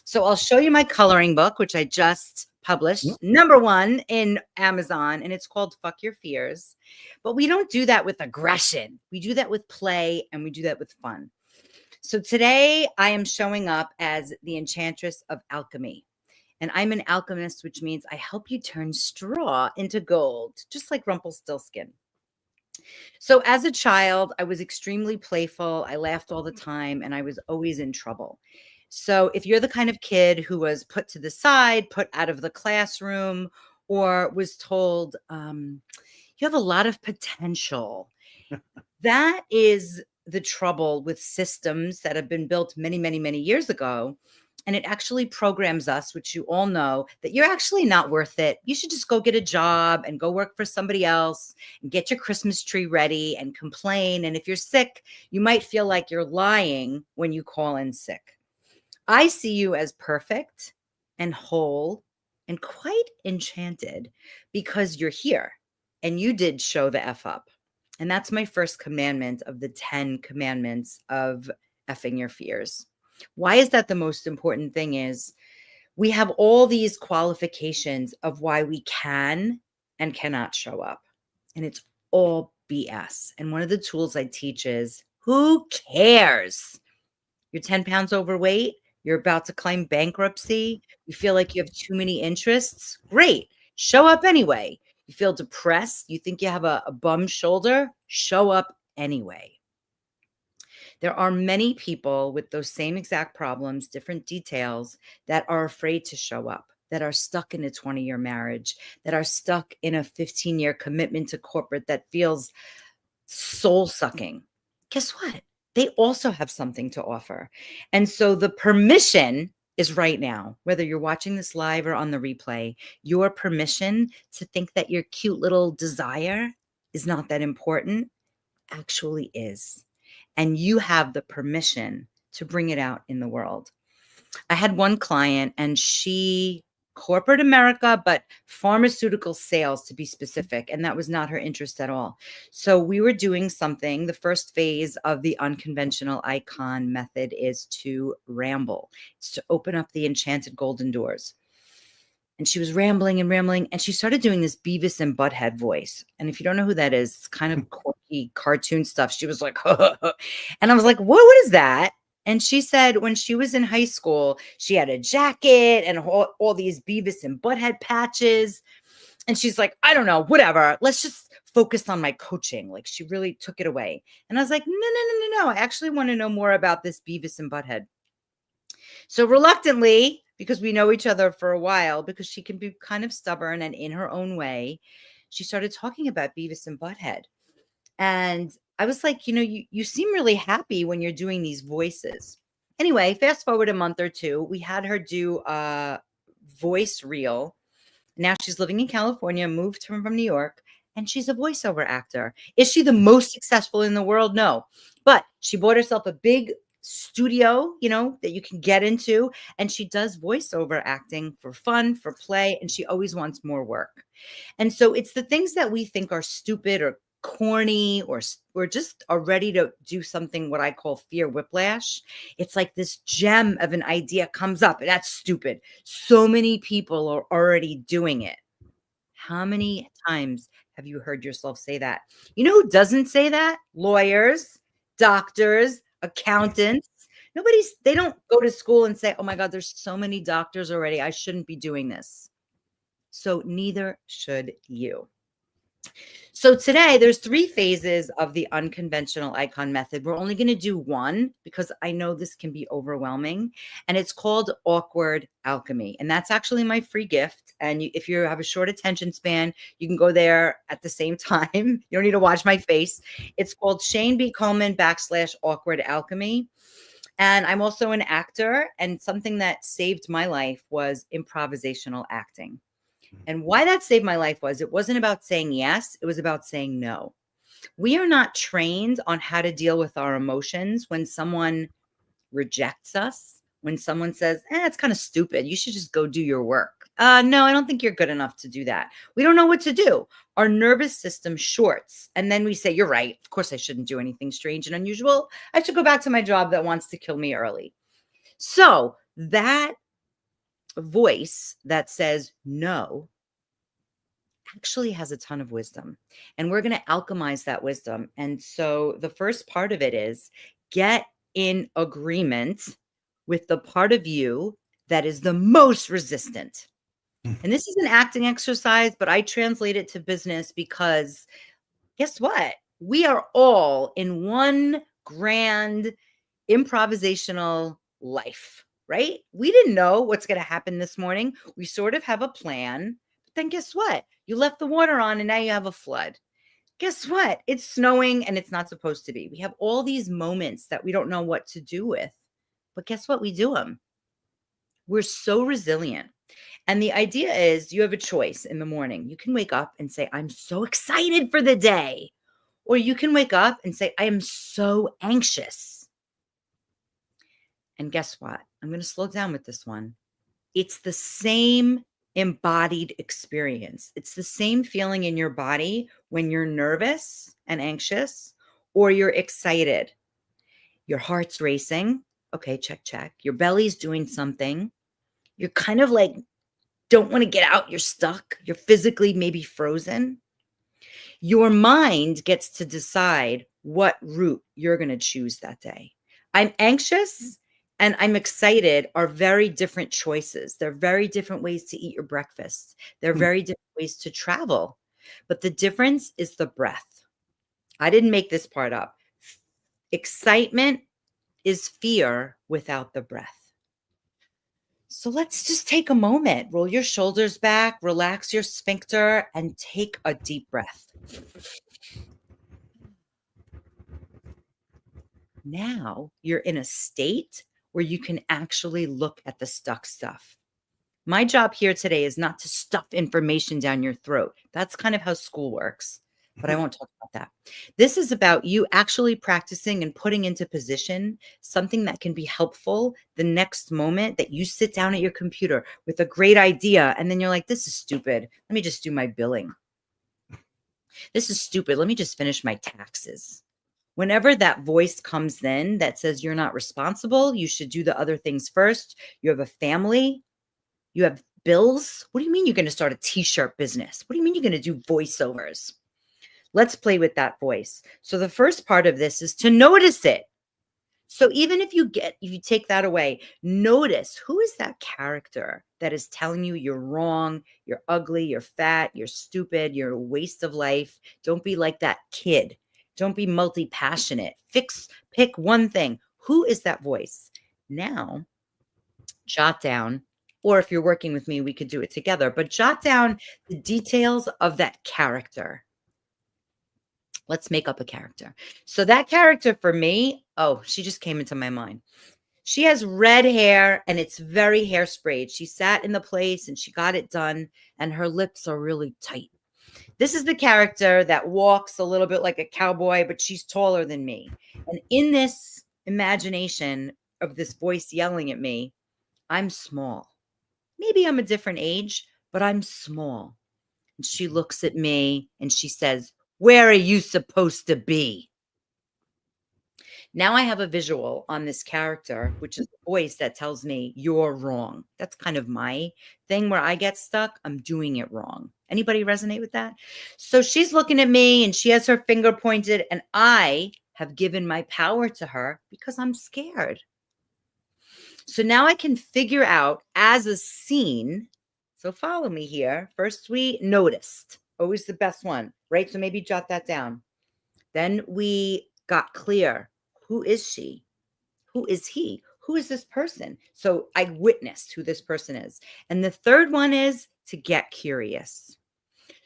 So I'll show you my coloring book, which I just published, #1 in Amazon, and it's called Fuck Your Fears. But we don't do that with aggression. We do that with play, and we do that with fun. So today I am showing up as the Enchantress of Alchemy. And I'm an alchemist, which means I help you turn straw into gold, just like Rumpelstiltskin. So as a child, I was extremely playful. I laughed all the time, and I was always in trouble. So if you're the kind of kid who was put to the side, put out of the classroom, or was told, you have a lot of potential, that is the trouble with systems that have been built many, many, many years ago. And it actually programs us, which you all know, that you're actually not worth it. You should just go get a job and go work for somebody else and get your Christmas tree ready and complain. And if you're sick, you might feel like you're lying when you call in sick. I see you as perfect and whole and quite enchanted because you're here and you did show the F up. And that's my first commandment of the 10 commandments of effing your fears. Why is that the most important thing is we have all these qualifications of why we can and cannot show up. And it's all BS. And one of the tools I teach is who cares? You're 10 pounds overweight. You're about to claim bankruptcy. You feel like you have too many interests. Great. Show up anyway. You feel depressed. You think you have a bum shoulder. Show up anyway. There are many people with those same exact problems, different details, that are afraid to show up, that are stuck in a 20-year marriage, that are stuck in a 15-year commitment to corporate that feels soul sucking. Guess what? They also have something to offer. And so the permission is right now, whether you're watching this live or on the replay, your permission to think that your cute little desire is not that important actually is. And you have the permission to bring it out in the world. I had one client and she corporate America, but pharmaceutical sales to be specific. And that was not her interest at all. So we were doing something. The first phase of the unconventional icon method is to ramble. It's to open up the enchanted golden doors. And she was rambling and rambling, and she started doing this Beavis and Butthead voice. And if you don't know who that is, it's kind of quirky cartoon stuff. She was like, and I was like, what is that? And she said when she was in high school, she had a jacket and all these Beavis and Butthead patches. And she's like, I don't know, whatever. Let's just focus on my coaching. Like she really took it away. And I was like, no. I actually want to know more about this Beavis and Butthead. So reluctantly, because we know each other for a while, because she can be kind of stubborn and in her own way, she started talking about Beavis and Butthead. And I was like, you seem really happy when you're doing these voices. Anyway, fast forward a month or two, we had her do a voice reel. Now she's living in California, moved from New York, and she's a voiceover actor. Is she the most successful in the world? No. But she bought herself a big studio, that you can get into. And she does voiceover acting for fun, for play, and she always wants more work. And so it's the things that we think are stupid or corny or just are ready to do something, what I call fear whiplash. It's like this gem of an idea comes up, and that's stupid. So many people are already doing it. How many times have you heard yourself say that? You know who doesn't say that? Lawyers, doctors, accountants. They don't go to school and say, oh my God, there's so many doctors already. I shouldn't be doing this. So neither should you. So today there's 3 phases of the unconventional icon method. We're only going to do one because I know this can be overwhelming, and it's called awkward alchemy. And that's actually my free gift. And if you have a short attention span, you can go there at the same time. You don't need to watch my face. It's called Shane B. Coleman / awkward alchemy. And I'm also an actor, and something that saved my life was improvisational acting. And why that saved my life was it wasn't about saying yes, it was about saying no. We are not trained on how to deal with our emotions when someone rejects us, when someone says, it's kind of stupid, you should just go do your work. No, I don't think you're good enough to do that. We don't know what to do. Our nervous system shorts. And then we say, you're right. Of course, I shouldn't do anything strange and unusual. I should go back to my job that wants to kill me early. So that voice that says no actually has a ton of wisdom. And we're going to alchemize that wisdom. And so the first part of it is get in agreement with the part of you that is the most resistant. And this is an acting exercise, but I translate it to business because guess what? We are all in one grand improvisational life, right? We didn't know what's going to happen this morning. We sort of have a plan, but then guess what? You left the water on and now you have a flood. Guess what? It's snowing and it's not supposed to be. We have all these moments that we don't know what to do with, but guess what? We do them. We're so resilient. And the idea is you have a choice in the morning. You can wake up and say, I'm so excited for the day. Or you can wake up and say, I am so anxious. And guess what? I'm going to slow down with this one. It's the same embodied experience. It's the same feeling in your body when you're nervous and anxious or you're excited. Your heart's racing. Okay, check. Your belly's doing something. You're kind of like, don't want to get out. You're stuck. You're physically maybe frozen. Your mind gets to decide what route you're going to choose that day. I'm anxious and I'm excited are very different choices. They're very different ways to eat your breakfast. They're very different ways to travel. But the difference is the breath. I didn't make this part up. Excitement is fear without the breath. So let's just take a moment, roll your shoulders back, relax your sphincter, and take a deep breath. Now you're in a state where you can actually look at the stuck stuff. My job here today is not to stuff information down your throat. That's kind of how school works, but I won't talk about that. This is about you actually practicing and putting into position something that can be helpful the next moment that you sit down at your computer with a great idea. And then you're like, this is stupid. Let me just do my billing. This is stupid. Let me just finish my taxes. Whenever that voice comes in that says you're not responsible, you should do the other things first. You have a family. You have bills. What do you mean you're going to start a t-shirt business? What do you mean you're going to do voiceovers? Let's play with that voice. So the first part of this is to notice it. So even if you take that away, notice who is that character that is telling you you're wrong, you're ugly, you're fat, you're stupid, you're a waste of life. Don't be like that kid. Don't be multi-passionate. Pick one thing. Who is that voice? Now, jot down, or if you're working with me, we could do it together, but jot down the details of that character. Let's make up a character. So that character for me, she just came into my mind. She has red hair and it's very hairsprayed. She sat in the place and she got it done and her lips are really tight. This is the character that walks a little bit like a cowboy, but she's taller than me. And in this imagination of this voice yelling at me, I'm small. Maybe I'm a different age, but I'm small. And she looks at me and she says, where are you supposed to be? Now I have a visual on this character, which is a voice that tells me you're wrong. That's kind of my thing where I get stuck. I'm doing it wrong. Anybody resonate with that? So she's looking at me and she has her finger pointed and I have given my power to her because I'm scared. So now I can figure out as a scene. So follow me here. First, we noticed. Always the best one, right? So maybe jot that down. Then we got clear. Who is she? Who is he? Who is this person? So I witnessed who this person is. And the third one is to get curious.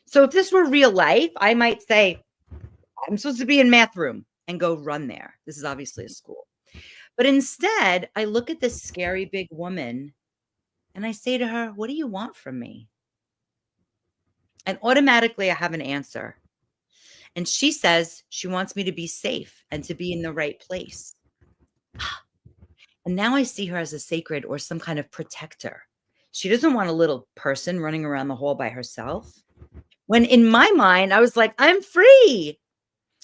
So if this were real life, I might say, I'm supposed to be in math room and go run there. This is obviously a school. But instead, I look at this scary big woman and I say to her, what do you want from me? And automatically I have an answer. And she says she wants me to be safe and to be in the right place. And now I see her as a sacred or some kind of protector. She doesn't want a little person running around the hall by herself. When in my mind, I was like, I'm free.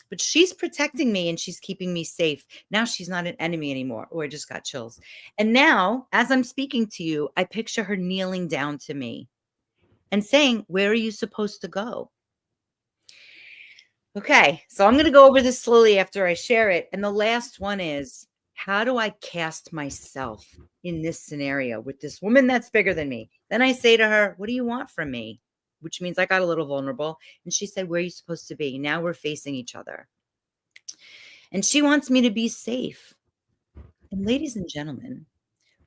But she's protecting me and she's keeping me safe. Now she's not an enemy anymore. Oh, I just got chills. And now, as I'm speaking to you, I picture her kneeling down to me and saying, where are you supposed to go? Okay, so I'm going to go over this slowly after I share it. And the last one is, how do I cast myself in this scenario with this woman that's bigger than me? Then I say to her, what do you want from me? Which means I got a little vulnerable. And she said, where are you supposed to be? Now we're facing each other. And she wants me to be safe. And ladies and gentlemen,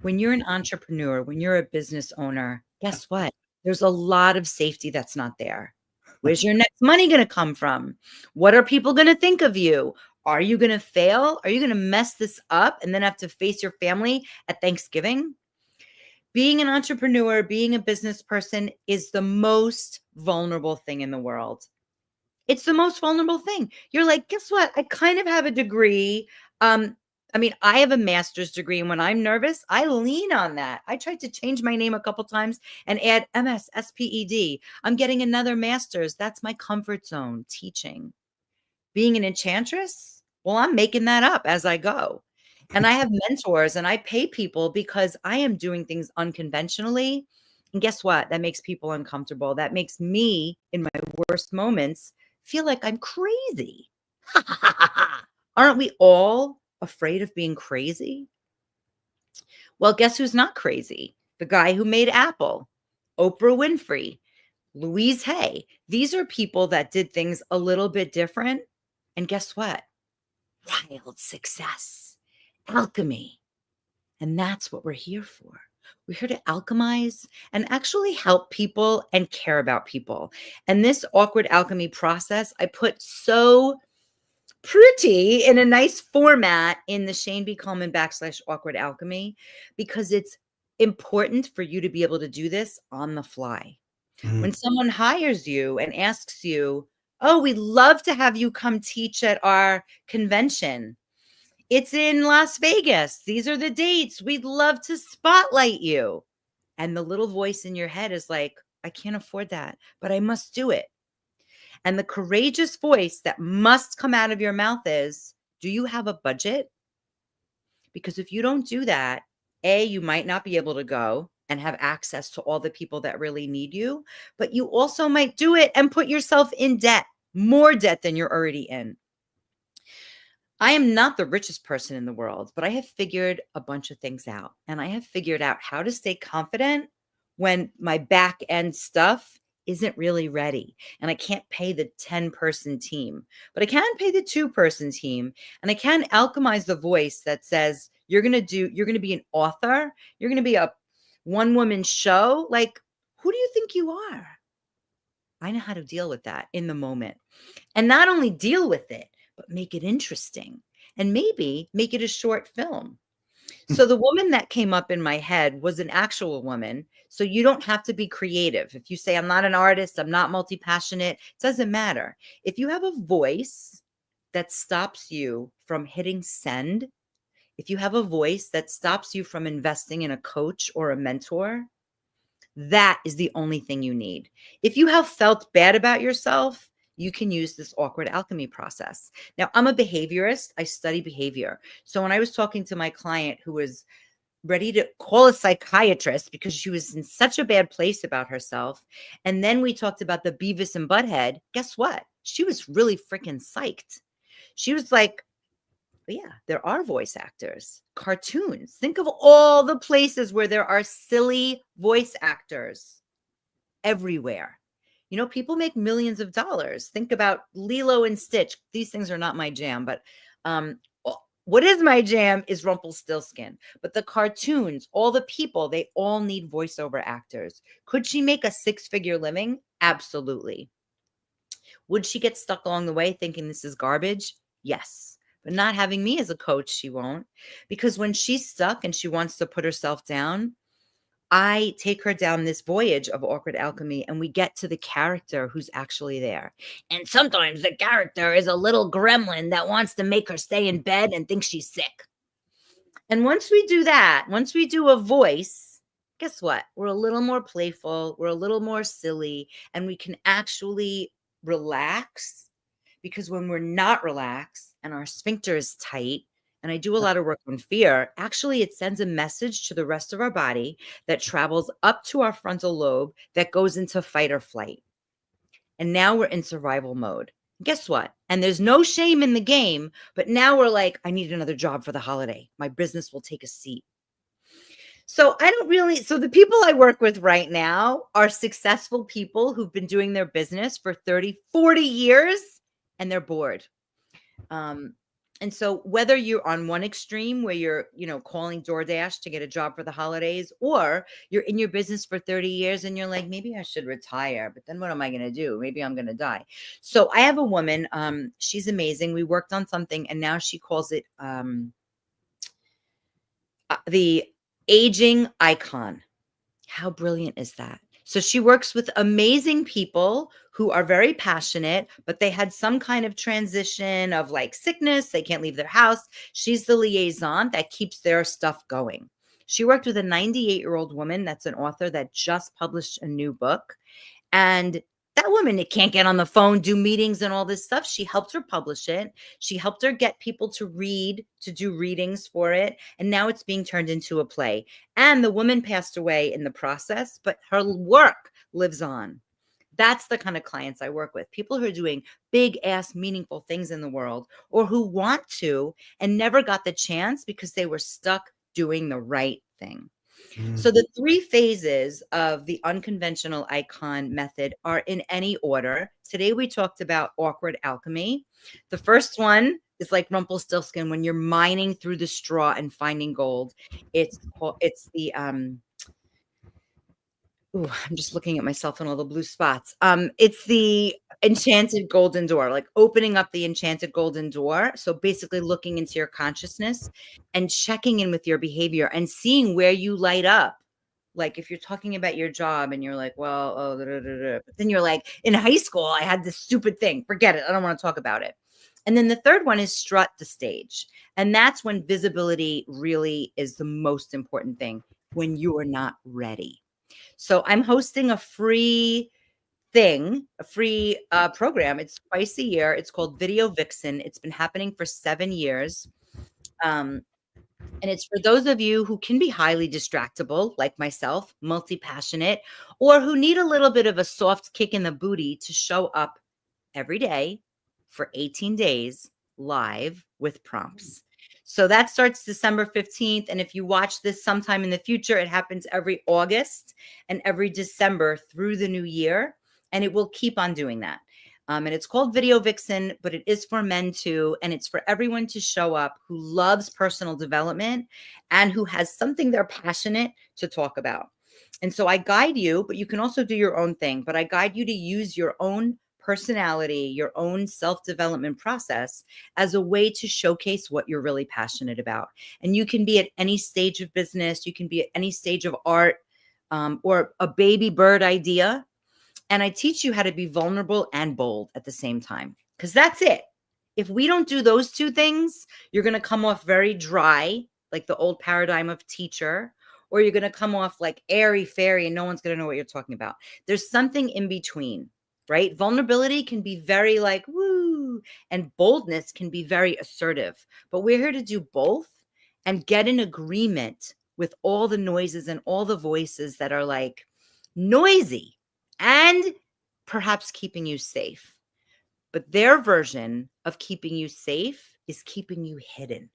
when you're an entrepreneur, when you're a business owner, guess what? There's a lot of safety that's not there. Where's your next money going to come from? What are people going to think of you? Are you going to fail? Are you going to mess this up and then have to face your family at Thanksgiving? Being an entrepreneur, being a business person is the most vulnerable thing in the world. It's the most vulnerable thing. You're like, guess what? I kind of have a degree. I have a master's degree, and when I'm nervous, I lean on that. I tried to change my name a couple times and add MS, SPED. I'm getting another master's. That's my comfort zone, teaching. Being an enchantress, well, I'm making that up as I go. And I have mentors, and I pay people because I am doing things unconventionally. And guess what? That makes people uncomfortable. That makes me, in my worst moments, feel like I'm crazy. Aren't we all afraid of being crazy? Well, guess who's not crazy? The guy who made Apple, Oprah Winfrey, Louise Hay. These are people that did things a little bit different. And guess what? Wild success, alchemy. And that's what we're here for. We're here to alchemize and actually help people and care about people. And this awkward alchemy process, I put so pretty in a nice format in the Shane B. Coleman /awkward alchemy, because it's important for you to be able to do this on the fly. When someone hires you and asks you, oh, we'd love to have you come teach at our convention. It's in Las Vegas. These are the dates. We'd love to spotlight you. And the little voice in your head is like, I can't afford that, but I must do it. And the courageous voice that must come out of your mouth is, do you have a budget? Because if you don't do that, A, you might not be able to go and have access to all the people that really need you, but you also might do it and put yourself in debt, more debt than you're already in. I am not the richest person in the world, but I have figured a bunch of things out. And I have figured out how to stay confident when my back end stuff isn't really ready. And I can't pay the 10-person team, but I can pay the 2-person team. And I can alchemize the voice that says, you're going to be an author. You're going to be a one-woman show. Like, who do you think you are? I know how to deal with that in the moment. And not only deal with it, but make it interesting and maybe make it a short film. So the woman that came up in my head was an actual woman. So you don't have to be creative. If you say, I'm not an artist, I'm not multi-passionate, it doesn't matter. If you have a voice that stops you from hitting send, if you have a voice that stops you from investing in a coach or a mentor, that is the only thing you need. If you have felt bad about yourself, you can use this awkward alchemy process. Now, I'm a behaviorist. I study behavior. So when I was talking to my client who was ready to call a psychiatrist because she was in such a bad place about herself, and then we talked about the Beavis and Butthead, guess what? She was really freaking psyched. She was like, yeah, there are voice actors, cartoons. Think of all the places where there are silly voice actors everywhere. You know, people make millions of dollars. Think about Lilo and Stitch. These things are not my jam, but what is my jam is Rumpelstiltskin. But the cartoons, all the people, they all need voiceover actors. Could she make a 6-figure living? Absolutely. Would she get stuck along the way thinking this is garbage? Yes. But not having me as a coach, she won't. Because when she's stuck and she wants to put herself down, I take her down this voyage of awkward alchemy and we get to the character who's actually there. And sometimes the character is a little gremlin that wants to make her stay in bed and think she's sick. And once we do that, once we do a voice, guess what? We're a little more playful, we're a little more silly, and we can actually relax, because when we're not relaxed and our sphincter is tight, and I do a lot of work on fear, actually it sends a message to the rest of our body that travels up to our frontal lobe that goes into fight or flight. And now we're in survival mode. Guess what? And there's no shame in the game, but now we're like, I need another job for the holiday. My business will take a seat. So the people I work with right now are successful people who've been doing their business for 30, 40 years, and they're bored. And so whether you're on one extreme where you're, calling DoorDash to get a job for the holidays, or you're in your business for 30 years and you're like, maybe I should retire, but then what am I going to do? Maybe I'm going to die. So I have a woman, she's amazing. We worked on something and now she calls it the aging icon. How brilliant is that? So she works with amazing people who are very passionate, but they had some kind of transition of like sickness. They can't leave their house. She's the liaison that keeps their stuff going. She worked with a 98-year-old woman that's an author that just published a new book. And that woman, it can't get on the phone, do meetings and all this stuff. She helped her publish it. She helped her get people to read, to do readings for it. And now it's being turned into a play. And the woman passed away in the process, but her work lives on. That's the kind of clients I work with. People who are doing big ass meaningful things in the world, or who want to and never got the chance because they were stuck doing the right thing. So the 3 phases of the unconventional icon method are in any order. Today we talked about awkward alchemy. The first one is like Rumpelstiltskin, when you're mining through the straw and finding gold. It's the I'm just looking at myself and all the blue spots. It's the enchanted golden door, like opening up the enchanted golden door. So basically looking into your consciousness and checking in with your behavior and seeing where you light up. Like if you're talking about your job and you're like, well, but then you're like, in high school, I had this stupid thing. Forget it. I don't want to talk about it. And then the third one is strut the stage. And that's when visibility really is the most important thing, when you are not ready. So I'm hosting a free program. It's twice a year. It's called Video Vixen. It's been happening for 7 years. And it's for those of you who can be highly distractible, like myself, multi-passionate, or who need a little bit of a soft kick in the booty to show up every day for 18 days live with prompts. So that starts December 15th. And if you watch this sometime in the future, it happens every August and every December through the new year. And it will keep on doing that. And it's called Video Vixen, but it is for men too. And it's for everyone to show up who loves personal development and who has something they're passionate to talk about. And so I guide you, but you can also do your own thing. But I guide you to use your own personality, your own self-development process as a way to showcase what you're really passionate about. And you can be at any stage of business. You can be at any stage of art, or a baby bird idea. And I teach you how to be vulnerable and bold at the same time, because that's it. If we don't do those 2 things, you're going to come off very dry, like the old paradigm of teacher, or you're going to come off like airy fairy and no one's going to know what you're talking about. There's something in between, right? Vulnerability can be very like, woo, and boldness can be very assertive. But we're here to do both and get in agreement with all the noises and all the voices that are like noisy and perhaps keeping you safe. But their version of keeping you safe is keeping you hidden.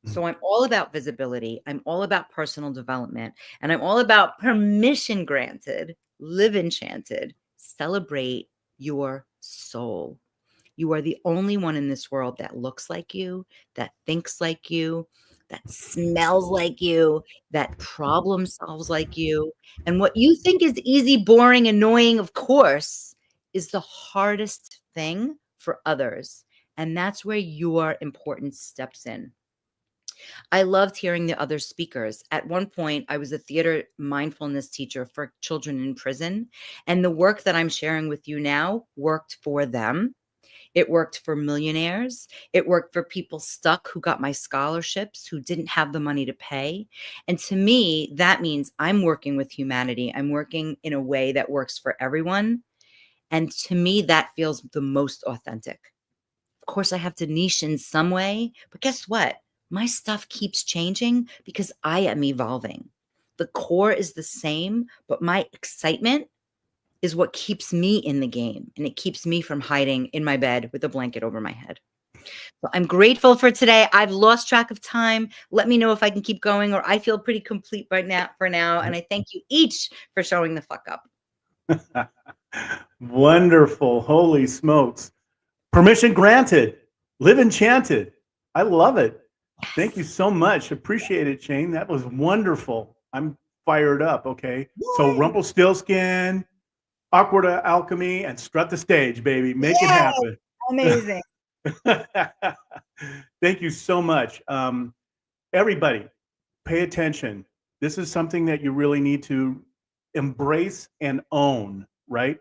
So I'm all about visibility. I'm all about personal development. And I'm all about permission granted, live enchanted, celebrate your soul. You are the only one in this world that looks like you, that thinks like you, that smells like you, that problem solves like you. And what you think is easy, boring, annoying, of course, is the hardest thing for others. And that's where your importance steps in. I loved hearing the other speakers. At one point, I was a theater mindfulness teacher for children in prison. And the work that I'm sharing with you now worked for them. It worked for millionaires. It worked for people stuck who got my scholarships, who didn't have the money to pay. And to me, that means I'm working with humanity. I'm working in a way that works for everyone. And to me, that feels the most authentic. Of course, I have to niche in some way, but guess what? My stuff keeps changing because I am evolving. The core is the same, but my excitement is what keeps me in the game, and it keeps me from hiding in my bed with a blanket over my head. So I'm grateful for today. I've lost track of time. Let me know if I can keep going, or I feel pretty complete right now for now. And I thank you each for showing the fuck up. Wonderful. Holy smokes. Permission granted. Live enchanted. I love it. Thank you so much. Appreciate it, Shane. That was wonderful. I'm fired up. Okay. So Yay. Rumpelstiltskin, Awkward Alchemy, and Strut the Stage, baby. Make it Yay. happen. Amazing. Thank you so much. Everybody, pay attention. This is something that you really need to embrace and own, right?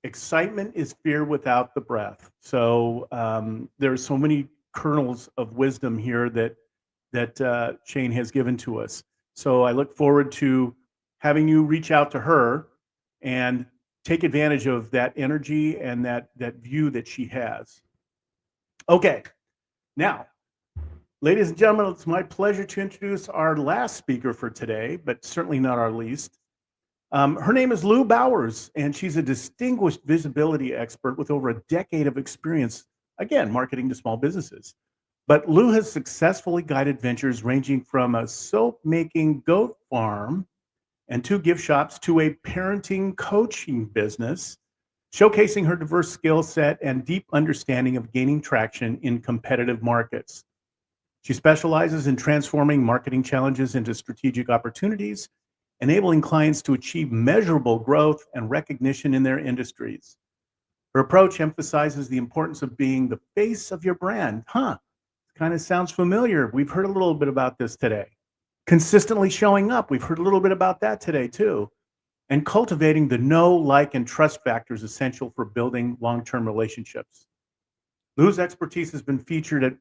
Excitement is fear without the breath. So there's so many kernels of wisdom here that Shane has given to us. So I look forward to having you reach out to her and take advantage of that energy and that view that she has. Okay, now, ladies and gentlemen, it's my pleasure to introduce our last speaker for today, but certainly not our least. Her name is Lou Bowers, and she's a distinguished visibility expert with over a decade of experience, again, marketing to small businesses. But Lou has successfully guided ventures ranging from a soap-making goat farm and 2 gift shops to a parenting coaching business, showcasing her diverse skill set and deep understanding of gaining traction in competitive markets. She specializes in transforming marketing challenges into strategic opportunities, enabling clients to achieve measurable growth and recognition in their industries. Her approach emphasizes the importance of being the face of your brand. Kind of sounds familiar. We've heard a little bit about this today. Consistently showing up. We've heard a little bit about that today too. And cultivating the know, like, and trust factors essential for building long-term relationships. Lou's expertise has been featured at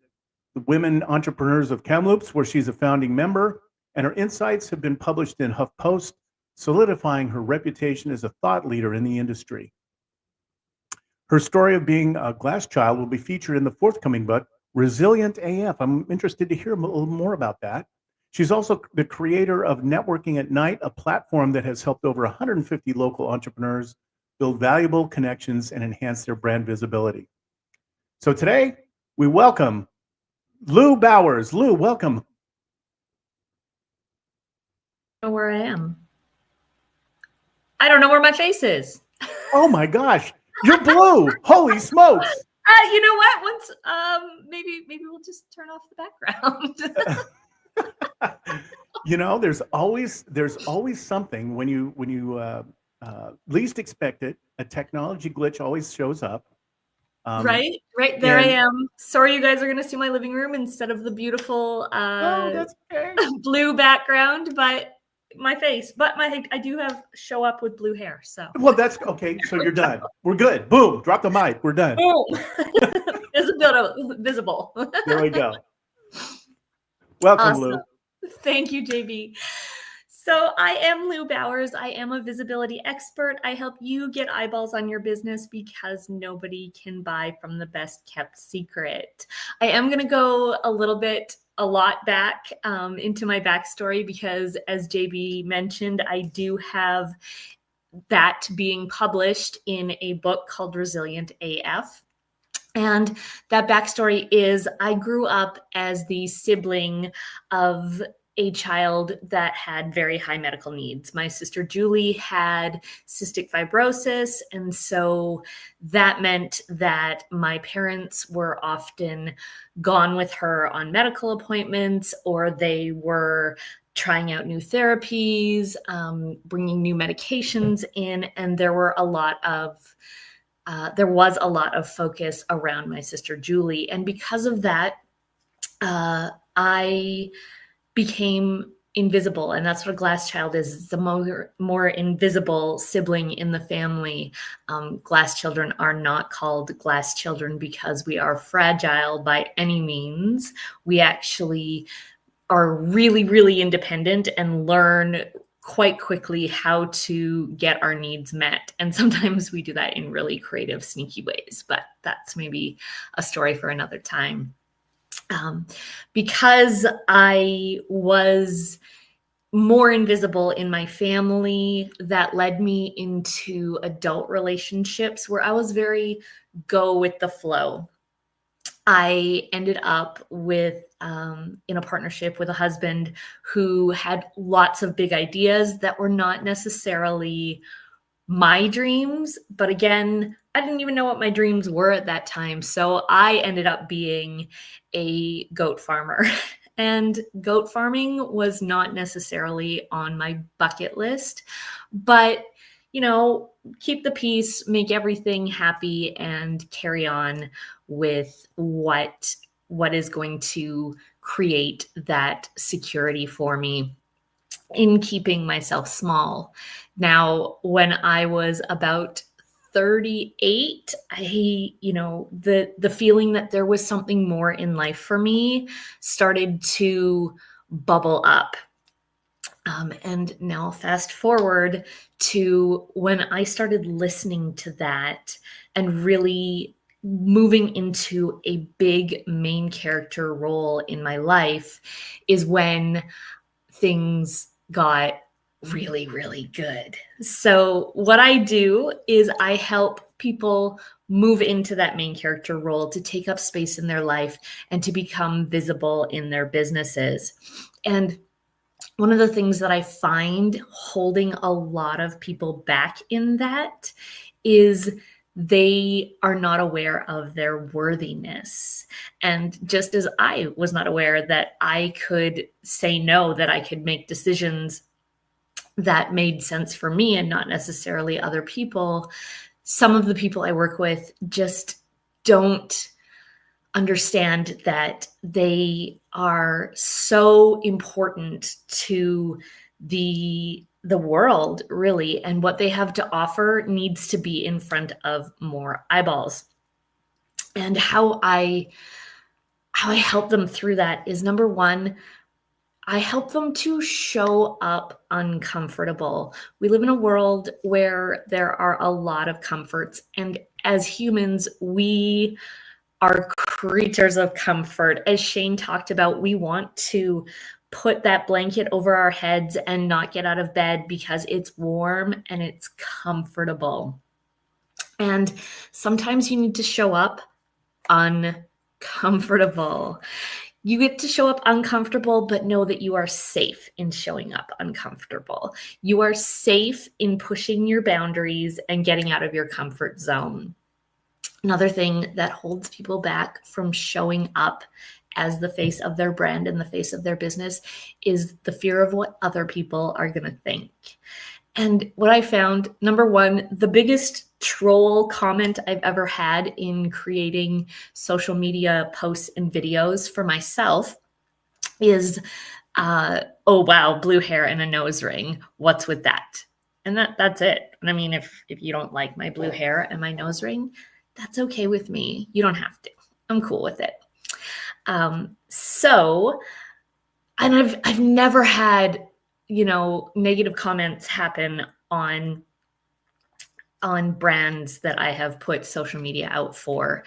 the Women Entrepreneurs of Kamloops, where she's a founding member, and her insights have been published in HuffPost, solidifying her reputation as a thought leader in the industry. Her story of being a glass child will be featured in the forthcoming book, Resilient AF. I'm interested to hear a little more about that. She's also the creator of Networking at Night, a platform that has helped over 150 local entrepreneurs build valuable connections and enhance their brand visibility. So today, we welcome Lou Bowers. Lou, welcome. I don't know where I am. I don't know where my face is. Oh my gosh, you're blue. Holy smokes. You know what? Once maybe we'll just turn off the background. You know, there's always something when you least expect it. A technology glitch always shows up. Right there I am. Sorry, you guys are going to see my living room instead of the beautiful that's okay. blue background, but my face. But I do have show up with blue hair. So Well, that's okay. So you're done. We're good. Boom. Drop the mic. We're done. boom. It's visible. There we go. Welcome, Awesome. Lou. Thank you, JB. So I am Lou Bowers. I am a visibility expert. I help you get eyeballs on your business because nobody can buy from the best kept secret. I am going to go a lot back into my backstory because, as JB mentioned, I do have that being published in a book called Resilient AF. And that backstory is I grew up as the sibling of a child that had very high medical needs. My sister Julie had cystic fibrosis, and so that meant that my parents were often gone with her on medical appointments, or they were trying out new therapies, bringing new medications in, and there was a lot of focus around my sister Julie. And because of that, I became invisible, and that's what a glass child is. It's the more invisible sibling in the family. Glass children are not called glass children because we are fragile by any means. We actually are really, really independent and learn quite quickly how to get our needs met. And sometimes we do that in really creative, sneaky ways, but that's maybe a story for another time. Because I was more invisible in my family, that led me into adult relationships where I was very go with the flow. I ended up with in a partnership with a husband who had lots of big ideas that were not necessarily my dreams. But again, I didn't even know what my dreams were at that time. So I ended up being a goat farmer. And goat farming was not necessarily on my bucket list, but keep the peace, make everything happy, and carry on with what is going to create that security for me in keeping myself small. Now, when I was about 38, the feeling that there was something more in life for me started to bubble up. And now fast forward to when I started listening to that and really moving into a big main character role in my life is when things got really, really good. So what I do is I help people move into that main character role to take up space in their life and to become visible in their businesses. And one of the things that I find holding a lot of people back in that is they are not aware of their worthiness. And just as I was not aware that I could say no, that I could make decisions that made sense for me and not necessarily other people, some of the people I work with just don't understand that they are so important to the world, really, and what they have to offer needs to be in front of more eyeballs. And how I help them through that is, number one, I help them to show up uncomfortable. We live in a world where there are a lot of comforts, and as humans, we are creatures of comfort. As Shane talked about, we want to put that blanket over our heads and not get out of bed because it's warm and it's comfortable. And sometimes you need to show up uncomfortable. You get to show up uncomfortable, but know that you are safe in showing up uncomfortable. You are safe in pushing your boundaries and getting out of your comfort zone. Another thing that holds people back from showing up as the face of their brand and the face of their business is the fear of what other people are going to think. And what I found, number one, the biggest troll comment I've ever had in creating social media posts and videos for myself is, oh, wow, blue hair and a nose ring. What's with that? And that's it. And I mean, if you don't like my blue hair and my nose ring, that's okay with me. You don't have to. I'm cool with it. And I've never had, negative comments happen on brands that I have put social media out for.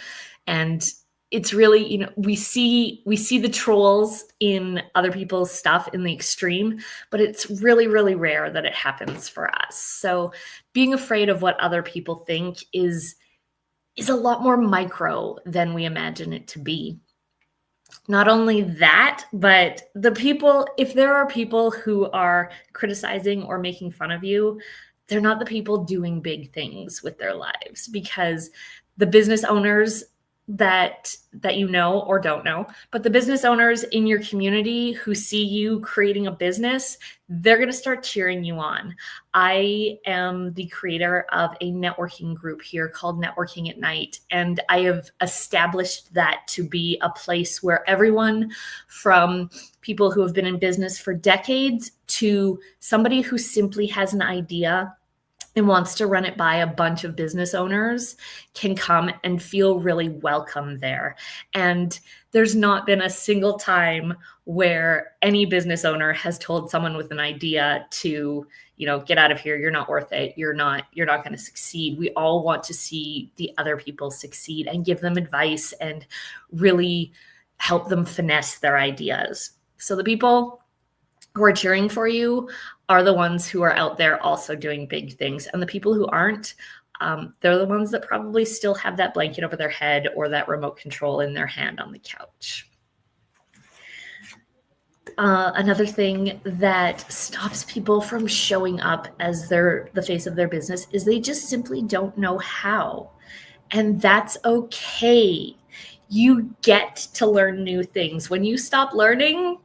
And it's really, we see the trolls in other people's stuff in the extreme, but it's really, really rare that it happens for us. So being afraid of what other people think is a lot more micro than we imagine it to be. Not only that, but if there are people who are criticizing or making fun of you, they're not the people doing big things with their lives, because the business owners that you know or don't know, but the business owners in your community who see you creating a business, they're going to start cheering you on. I am the creator of a networking group here called Networking at Night, and I have established that to be a place where everyone from people who have been in business for decades to somebody who simply has an idea and wants to run it by a bunch of business owners can come and feel really welcome there. And there's not been a single time where any business owner has told someone with an idea to, get out of here. You're not worth it. You're not going to succeed. We all want to see the other people succeed and give them advice and really help them finesse their ideas. So the people who are cheering for you are the ones who are out there also doing big things. And the people who aren't, they're the ones that probably still have that blanket over their head or that remote control in their hand on the couch. Another thing that stops people from showing up as the face of their business is they just simply don't know how. And that's okay. You get to learn new things. When you stop learning,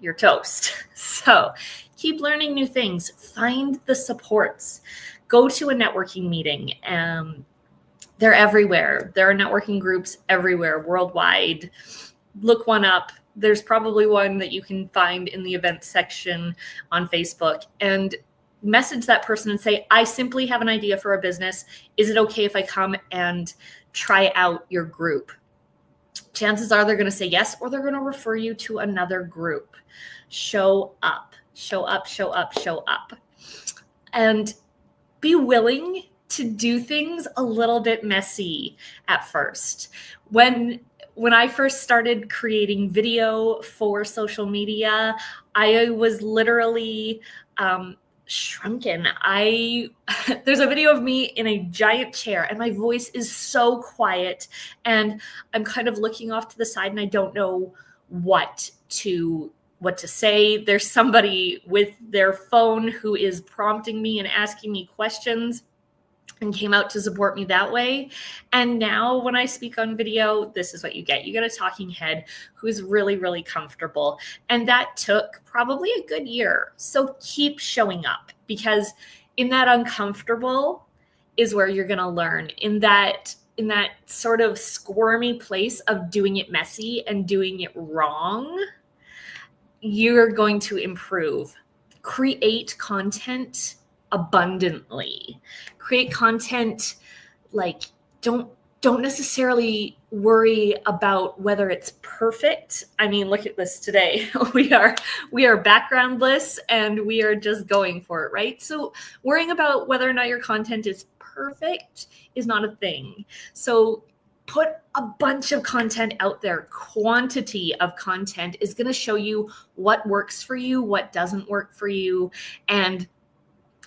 you're toast. So keep learning new things. Find the supports. Go to a networking meeting. They're everywhere. There are networking groups everywhere, worldwide. Look one up. There's probably one that you can find in the events section on Facebook, and message that person and say, I simply have an idea for a business. Is it okay if I come and try out your group? Chances are they're going to say yes, or they're going to refer you to another group. Show up, show up, show up, show up. And be willing to do things a little bit messy at first. When I first started creating video for social media, I was literally shrunken. There's a video of me in a giant chair and my voice is so quiet and I'm kind of looking off to the side and I don't know what to say. There's somebody with their phone who is prompting me and asking me questions and came out to support me that way. And now when I speak on video, this is what you get. You get a talking head who's really, really comfortable. And that took probably a good year. So keep showing up, because in that uncomfortable is where you're going to learn. In that sort of squirmy place of doing it messy and doing it wrong, you're going to improve. Create content abundantly. Create content, like don't necessarily worry about whether it's perfect. I mean, look at this today. We are backgroundless and we are just going for it, right? So worrying about whether or not your content is perfect is not a thing. So put a bunch of content out there. Quantity of content is going to show you what works for you, what doesn't work for you, and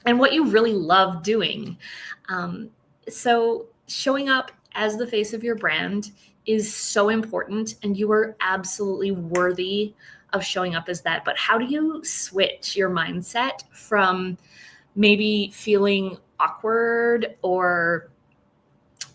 what you really love doing. So showing up as the face of your brand is so important, and you are absolutely worthy of showing up as that. But how do you switch your mindset from maybe feeling awkward or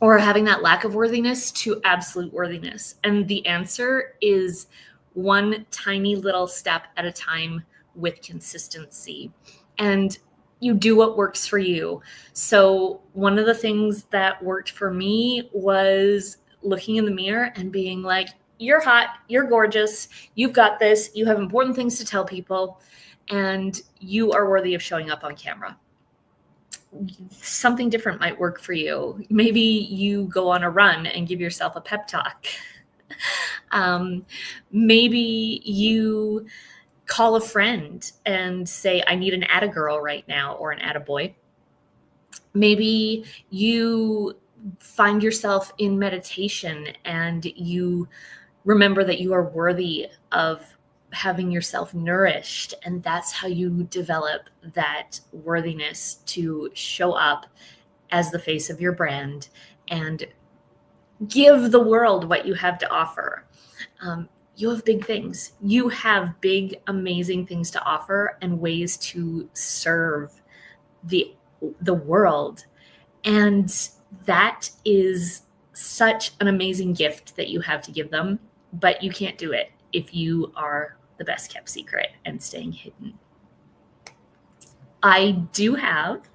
having that lack of worthiness to absolute worthiness? And the answer is one tiny little step at a time with consistency. And you do what works for you. So one of the things that worked for me was looking in the mirror and being like, you're hot, you're gorgeous, you've got this, you have important things to tell people, and you are worthy of showing up on camera. Something different might work for you. Maybe you go on a run and give yourself a pep talk. Maybe you call a friend and say, I need an atta-girl right now, or an atta-boy. Maybe you find yourself in meditation and you remember that you are worthy of having yourself nourished. And that's how you develop that worthiness to show up as the face of your brand and give the world what you have to offer. You have big things. You have big, amazing things to offer and ways to serve the world. And that is such an amazing gift that you have to give them, but you can't do it if you are the best kept secret and staying hidden. I do have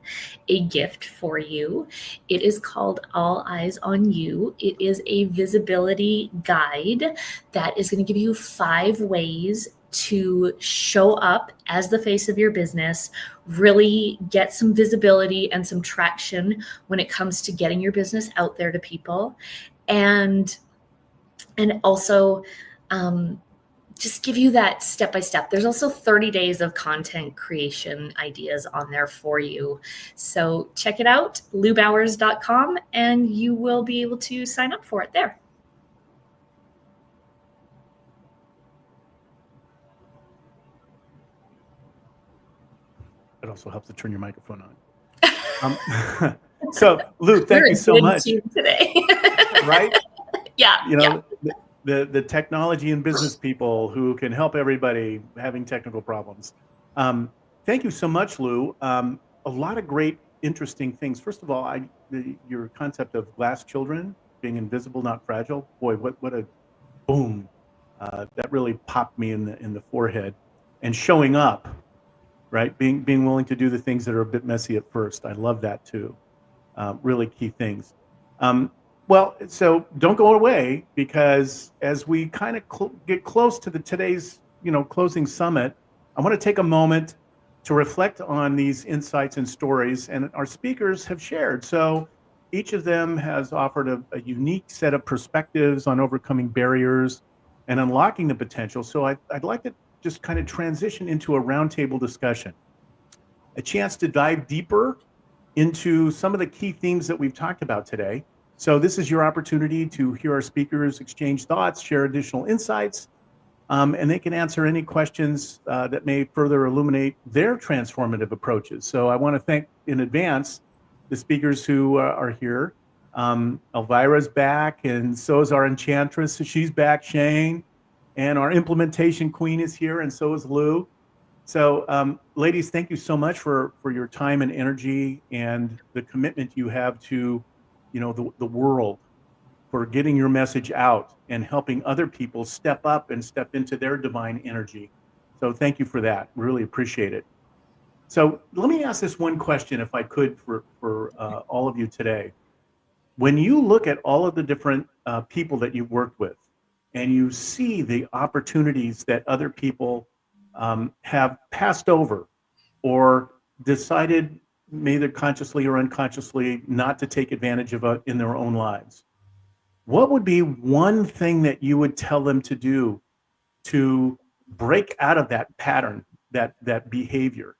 a gift for you. It is called All Eyes on You. It is a visibility guide that is going to give you 5 ways to show up as the face of your business, really get some visibility and some traction when it comes to getting your business out there to people, and also just give you that step by step. There's also 30 days of content creation ideas on there for you. So check it out, loubowers.com, and you will be able to sign up for it there. It also helps to turn your microphone on. So, Lou, thank you so much. Today. Right? Yeah. You know, the technology and business people who can help everybody having technical problems. Thank you so much, Lou. A lot of great, interesting things. First of all, your concept of glass children being invisible, not fragile. Boy, what a boom! That really popped me in the forehead. And showing up, right? Being willing to do the things that are a bit messy at first. I love that too. Really key things. Well, so don't go away, because as we kind of get close to today's closing summit, I want to take a moment to reflect on these insights and stories, and our speakers have shared. So each of them has offered a unique set of perspectives on overcoming barriers and unlocking the potential. So I'd like to just kind of transition into a roundtable discussion, a chance to dive deeper into some of the key themes that we've talked about today. So this is your opportunity to hear our speakers exchange thoughts, share additional insights, and they can answer any questions that may further illuminate their transformative approaches. So I want to thank in advance the speakers who are here. Elvira's back, and so is our enchantress. So she's back, Shane, and our implementation queen is here, and so is Lou. So, ladies, thank you so much for your time and energy and the commitment you have to, the world, for getting your message out and helping other people step up and step into their divine energy. So thank you for that. Really appreciate it. So let me ask this one question, if I could, for all of you today. When you look at all of the different people that you've worked with, and you see the opportunities that other people have passed over or decided, either consciously or unconsciously, not to take advantage of in their own lives, what would be one thing that you would tell them to do to break out of that pattern, that behavior?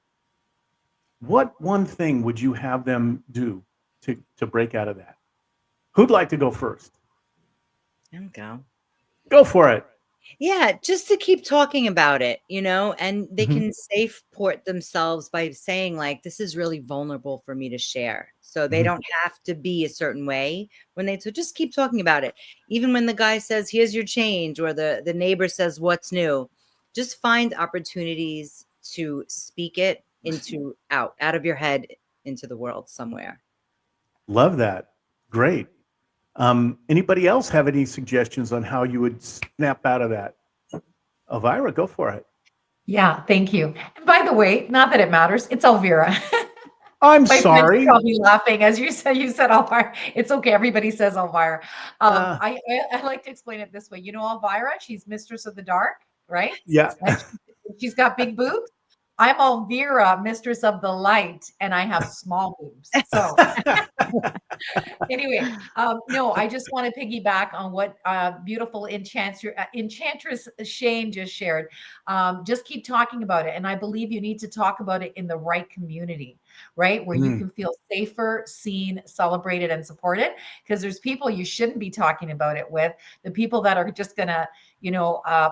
What one thing would you have them do to break out of that? Who'd like to go first? I'll go. Go for it. Yeah, just to keep talking about it, and they can safe port themselves by saying, like, this is really vulnerable for me to share. So they don't have to be a certain way so just keep talking about it. Even when the guy says, here's your change, or the neighbor says, what's new, just find opportunities to speak it out of your head into the world somewhere. Love that. Great. Anybody else have any suggestions on how you would snap out of that? Elvira, go for it. Yeah, thank you. And by the way, not that it matters, it's Elvira. I'm My sorry. friends probably laughing as you said Elvira. It's okay. Everybody says Elvira. I like to explain it this way. Elvira, she's mistress of the dark, right? Yeah. And she's got big boobs. I'm Elvira, mistress of the light, and I have small boobs. So anyway, no, I just want to piggyback on what beautiful enchantress Shane just shared. Just keep talking about it. And I believe you need to talk about it in the right community, right? Where you can feel safer, seen, celebrated, and supported. Because there's people you shouldn't be talking about it with, the people that are just going to,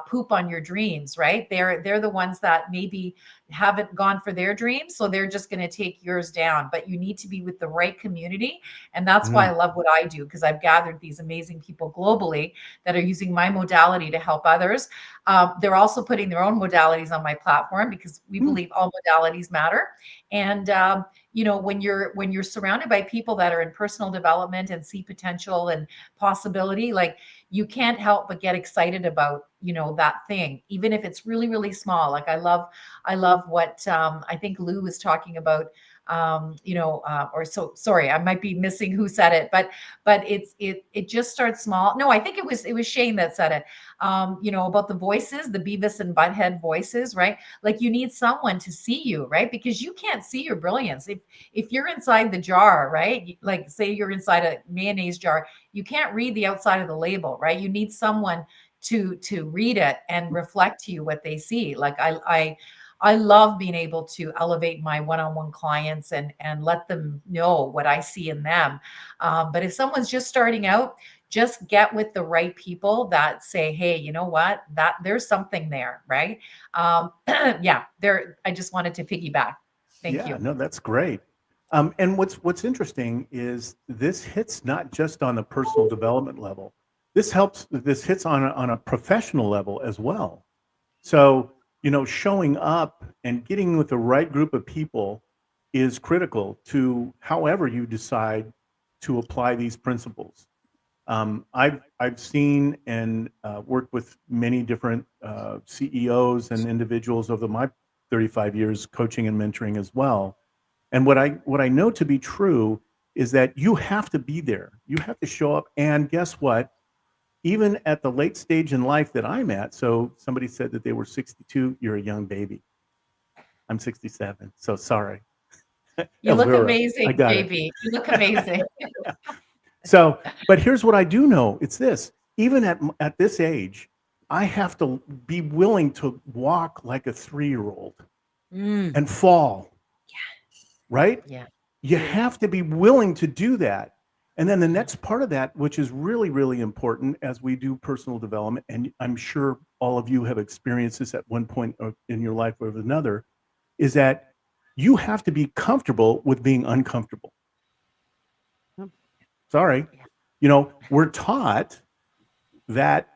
poop on your dreams, right? They're the ones that maybe haven't gone for their dreams. So they're just going to take yours down. But you need to be with the right community. And that's why I love what I do, because I've gathered these amazing people globally that are using my modality to help others. They're also putting their own modalities on my platform, because we believe all modalities matter. And when you're surrounded by people that are in personal development and see potential and possibility, like, you can't help but get excited about, that thing, even if it's really, really small. Like, I love what, I think Lou was talking about, or so sorry, I might be missing who said it, but it just starts small. No, I think it was Shane that said it. About the voices, the Beavis and Butthead voices, right? Like, you need someone to see you, right? Because you can't see your brilliance. If you're inside the jar, right? Like, say you're inside a mayonnaise jar, you can't read the outside of the label, right? You need someone to read it and reflect to you what they see. Like, I love being able to elevate my one-on-one clients and let them know what I see in them. But if someone's just starting out, just get with the right people that say, hey, you know what, that there's something there, right? Yeah, there. I just wanted to piggyback. Thank Yeah, you. no, that's great. And what's interesting is this hits not just on the personal development level. This hits on a professional level as well. So, showing up and getting with the right group of people is critical to however you decide to apply these principles. I've seen and worked with many different CEOs and individuals over my 35 years coaching and mentoring as well. And what I know to be true is that you have to be there. You have to show up. And guess what? Even at the late stage in life that I'm at, so somebody said that they were 62, you're a young baby. I'm 67. So sorry. You look Elvira, I amazing, got it. JB. You look amazing. So, but here's what I do know. It's this. Even at this age, I have to be willing to walk like a 3-year-old Mm. and fall, right? Yeah. You have to be willing to do that. And then the next part of that, which is really, really important as we do personal development, and I'm sure all of you have experienced this at one point in your life or another, is that you have to be comfortable with being uncomfortable. Yep. Sorry. We're taught that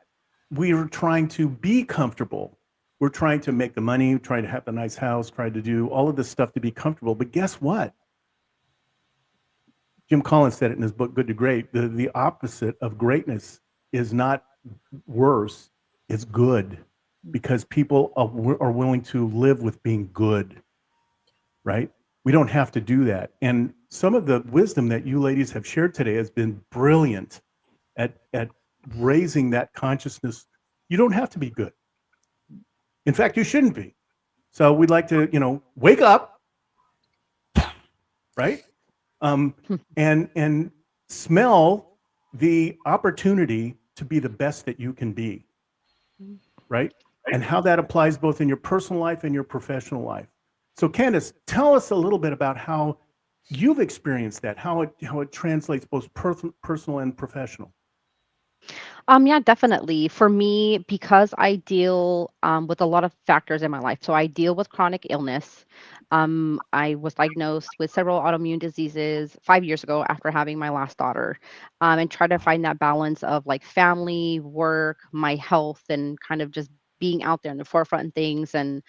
we are trying to be comfortable. We're trying to make the money, trying to have a nice house, trying to do all of this stuff to be comfortable. But guess what? Jim Collins said it in his book, Good to Great. The opposite of greatness is not worse, it's good, because people are willing to live with being good, right? We don't have to do that. And some of the wisdom that you ladies have shared today has been brilliant at raising that consciousness. You don't have to be good. In fact, you shouldn't be. So we'd like to, wake up, right? And smell the opportunity to be the best that you can be, right? And how that applies both in your personal life and your professional life. So Candace, tell us a little bit about how you've experienced that, how it translates both personal and professional. Yeah, definitely. For me, because I deal with a lot of factors in my life. So I deal with chronic illness. I was diagnosed with several autoimmune diseases 5 years ago after having my last daughter, and try to find that balance of like family, work, my health, and kind of just being out there in the forefront and things and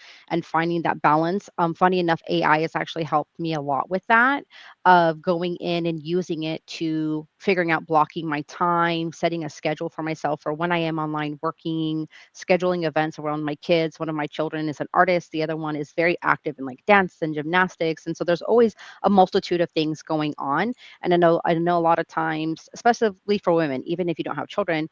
finding that balance. Funny enough, AI has actually helped me a lot with that, of going in and using it to figuring out blocking my time, setting a schedule for myself for when I am online working, scheduling events around my kids. One of my children is an artist, the other one is very active in like dance and gymnastics. And so there's always a multitude of things going on. And I know a lot of times, especially for women, even if you don't have children,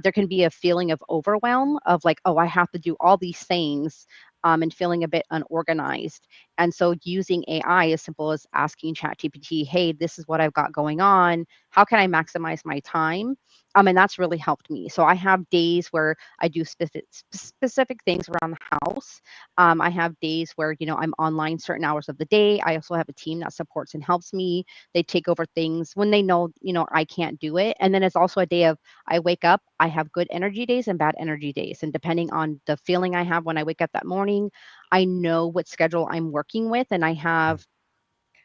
there can be a feeling of overwhelm of like, oh, I have to do all these things. And feeling a bit unorganized. And so using AI as simple as asking ChatGPT, hey, this is what I've got going on. How can I maximize my time? And that's really helped me. So I have days where I do specific things around the house. I have days where, I'm online certain hours of the day. I also have a team that supports and helps me. They take over things when they know, I can't do it. And then it's also a day of I wake up, I have good energy days and bad energy days. And depending on the feeling I have when I wake up that morning, I know what schedule I'm working with. And I have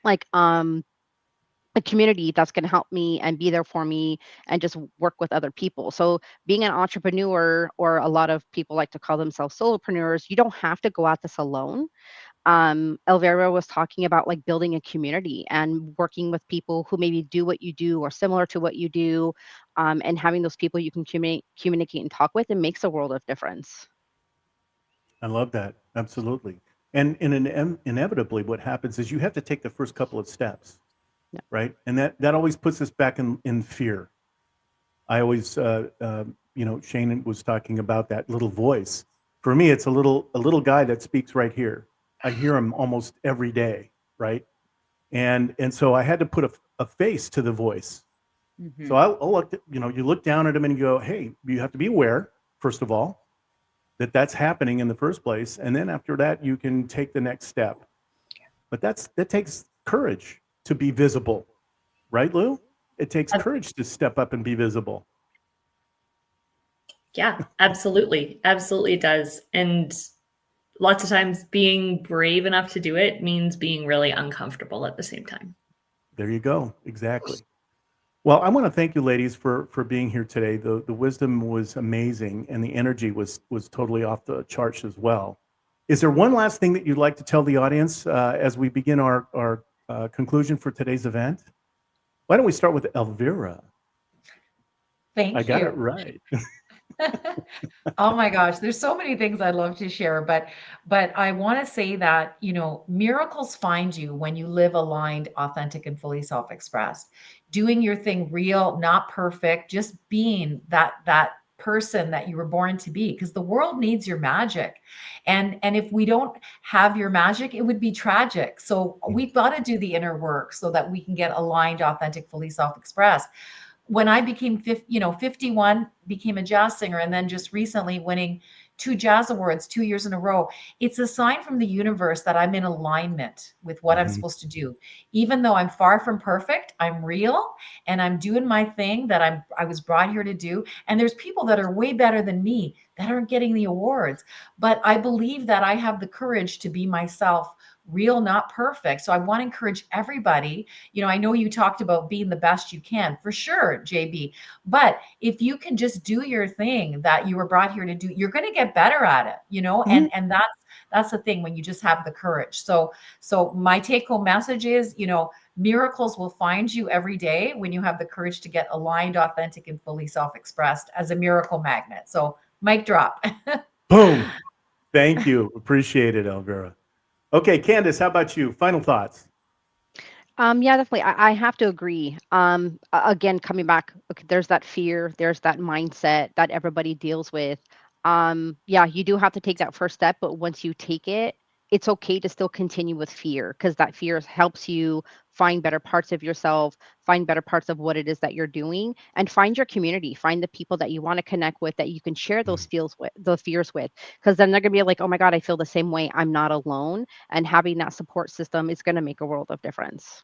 like a community that's going to help me and be there for me and just work with other people. So being an entrepreneur, or a lot of people like to call themselves solopreneurs, you don't have to go at this alone. Elvira was talking about like building a community and working with people who maybe do what you do or similar to what you do, and having those people you can communicate and talk with, it makes a world of difference. I love that. Absolutely. And inevitably, what happens is you have to take the first couple of steps, Yeah. right? And that always puts us back in fear. I always, Shane was talking about that little voice. For me, it's a little guy that speaks right here. I hear him almost every day, right? And so I had to put a face to the voice. So I'll look, you look down at him and you go, hey, you have to be aware, first of all, that that's happening in the first place. And then after that, you can take the next step. But that takes courage to be visible, right, Lou? It takes courage to step up and be visible. Yeah, absolutely. Absolutely it does. And lots of times being brave enough to do it means being really uncomfortable at the same time. There you go. Exactly. Well, I want to thank you, ladies, for being here today. The wisdom was amazing, and the energy was totally off the charts as well. Is there one last thing that you'd like to tell the audience as we begin our conclusion for today's event? Why don't we start with Elvira? Thank I got you. it right. Oh my gosh, there's so many things I'd love to share, but I want to say that, miracles find you when you live aligned, authentic, and fully self-expressed. Doing your thing real, not perfect, just being that person that you were born to be, because the world needs your magic. And if we don't have your magic, it would be tragic. So we've got to do the inner work so that we can get aligned, authentic, fully self-expressed. When I became 51, became a jazz singer, and then just recently winning 2 jazz awards 2 years in a row, it's a sign from the universe that I'm in alignment with what I'm supposed to do. Even though I'm far from perfect, I'm real and I'm doing my thing that I was brought here to do. And there's people that are way better than me that aren't getting the awards. But I believe that I have the courage to be myself, real, not perfect. So I want to encourage everybody. I know you talked about being the best you can, for sure, JB. But if you can just do your thing that you were brought here to do, you're going to get better at it, and that's the thing when you just have the courage. So my take home message is, miracles will find you every day when you have the courage to get aligned, authentic, and fully self-expressed as a miracle magnet. So mic drop. Boom. Thank you. Appreciate it, Elvira. Okay, Candace, how about you? Final thoughts. Yeah, definitely. I have to agree. Again, coming back, okay, there's that fear, there's that mindset that everybody deals with. Yeah, you do have to take that first step, but once you take it, it's okay to still continue with fear because that fear helps you find better parts of yourself, find better parts of what it is that you're doing, and find your community, find the people that you want to connect with that you can share those fears with, because then they're gonna be like, oh my God, I feel the same way. I'm not alone. And having that support system is gonna make a world of difference.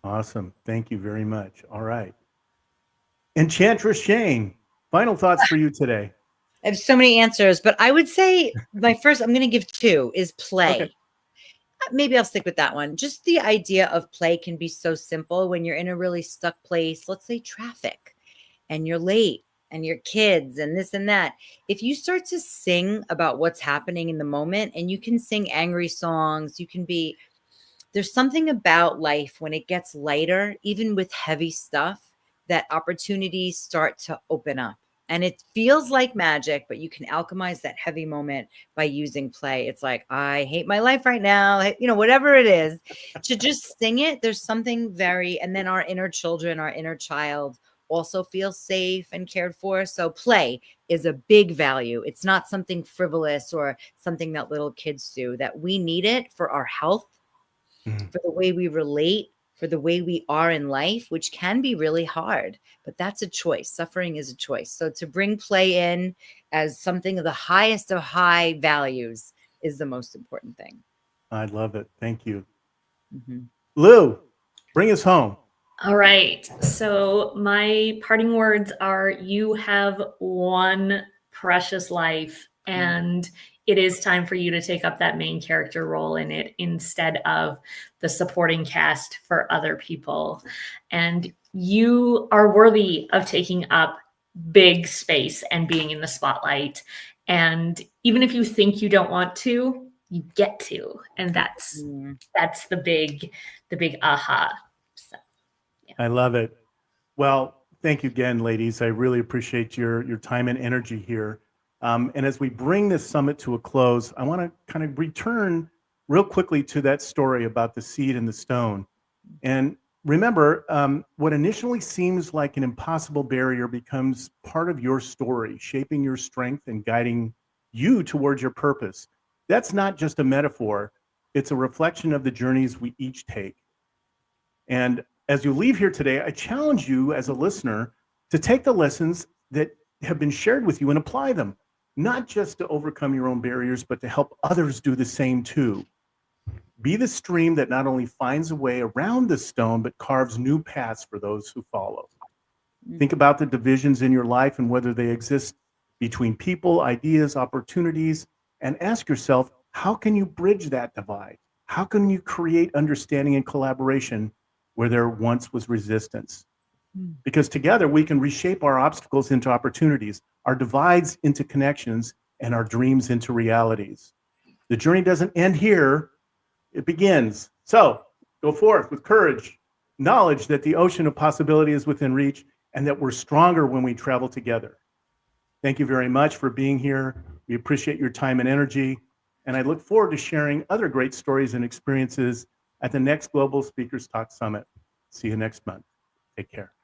Awesome. Thank you very much. All right. Enchantress Shane, final thoughts for you today. I have so many answers, but I would say my first, I'm going to give 2 is play. Okay. Maybe I'll stick with that one. Just the idea of play can be so simple when you're in a really stuck place, let's say traffic, and you're late and your kids and this and that. If you start to sing about what's happening in the moment, and you can sing angry songs, there's something about life when it gets lighter, even with heavy stuff, that opportunities start to open up. And it feels like magic, but you can alchemize that heavy moment by using play. It's like, I hate my life right now, whatever it is, to just sing it. There's something and then our inner children, our inner child also feels safe and cared for. So play is a big value. It's not something frivolous or something that little kids do, that we need it for our health, for the way we relate, for the way we are in life, which can be really hard, but that's a choice. Suffering is a choice. So to bring play in as something of the highest of high values is the most important thing. I love it. Thank you. Mm-hmm. Lou, bring us home. All right. So my parting words are, you have one precious life, and it is time for you to take up that main character role in it instead of the supporting cast for other people. And you are worthy of taking up big space and being in the spotlight. And even if you think you don't want to, you get to, and that's the big aha. So I love it. Well, thank you again, ladies. I really appreciate your time and energy here. And as we bring this summit to a close, I want to kind of return real quickly to that story about the seed and the stone. And remember, what initially seems like an impossible barrier becomes part of your story, shaping your strength and guiding you towards your purpose. That's not just a metaphor, it's a reflection of the journeys we each take. And as you leave here today, I challenge you as a listener to take the lessons that have been shared with you and apply them, not just to overcome your own barriers, but to help others do the same too. Be the stream that not only finds a way around the stone, but carves new paths for those who follow. Think about the divisions in your life and whether they exist between people, ideas, opportunities, and ask yourself, how can you bridge that divide? How can you create understanding and collaboration where there once was resistance? Because together we can reshape our obstacles into opportunities, our divides into connections, and our dreams into realities. The journey doesn't end here, it begins. So go forth with courage, knowledge that the ocean of possibility is within reach, and that we're stronger when we travel together. Thank you very much for being here. We appreciate your time and energy, and I look forward to sharing other great stories and experiences at the next Global Speakers Talk Summit. See you next month. Take care.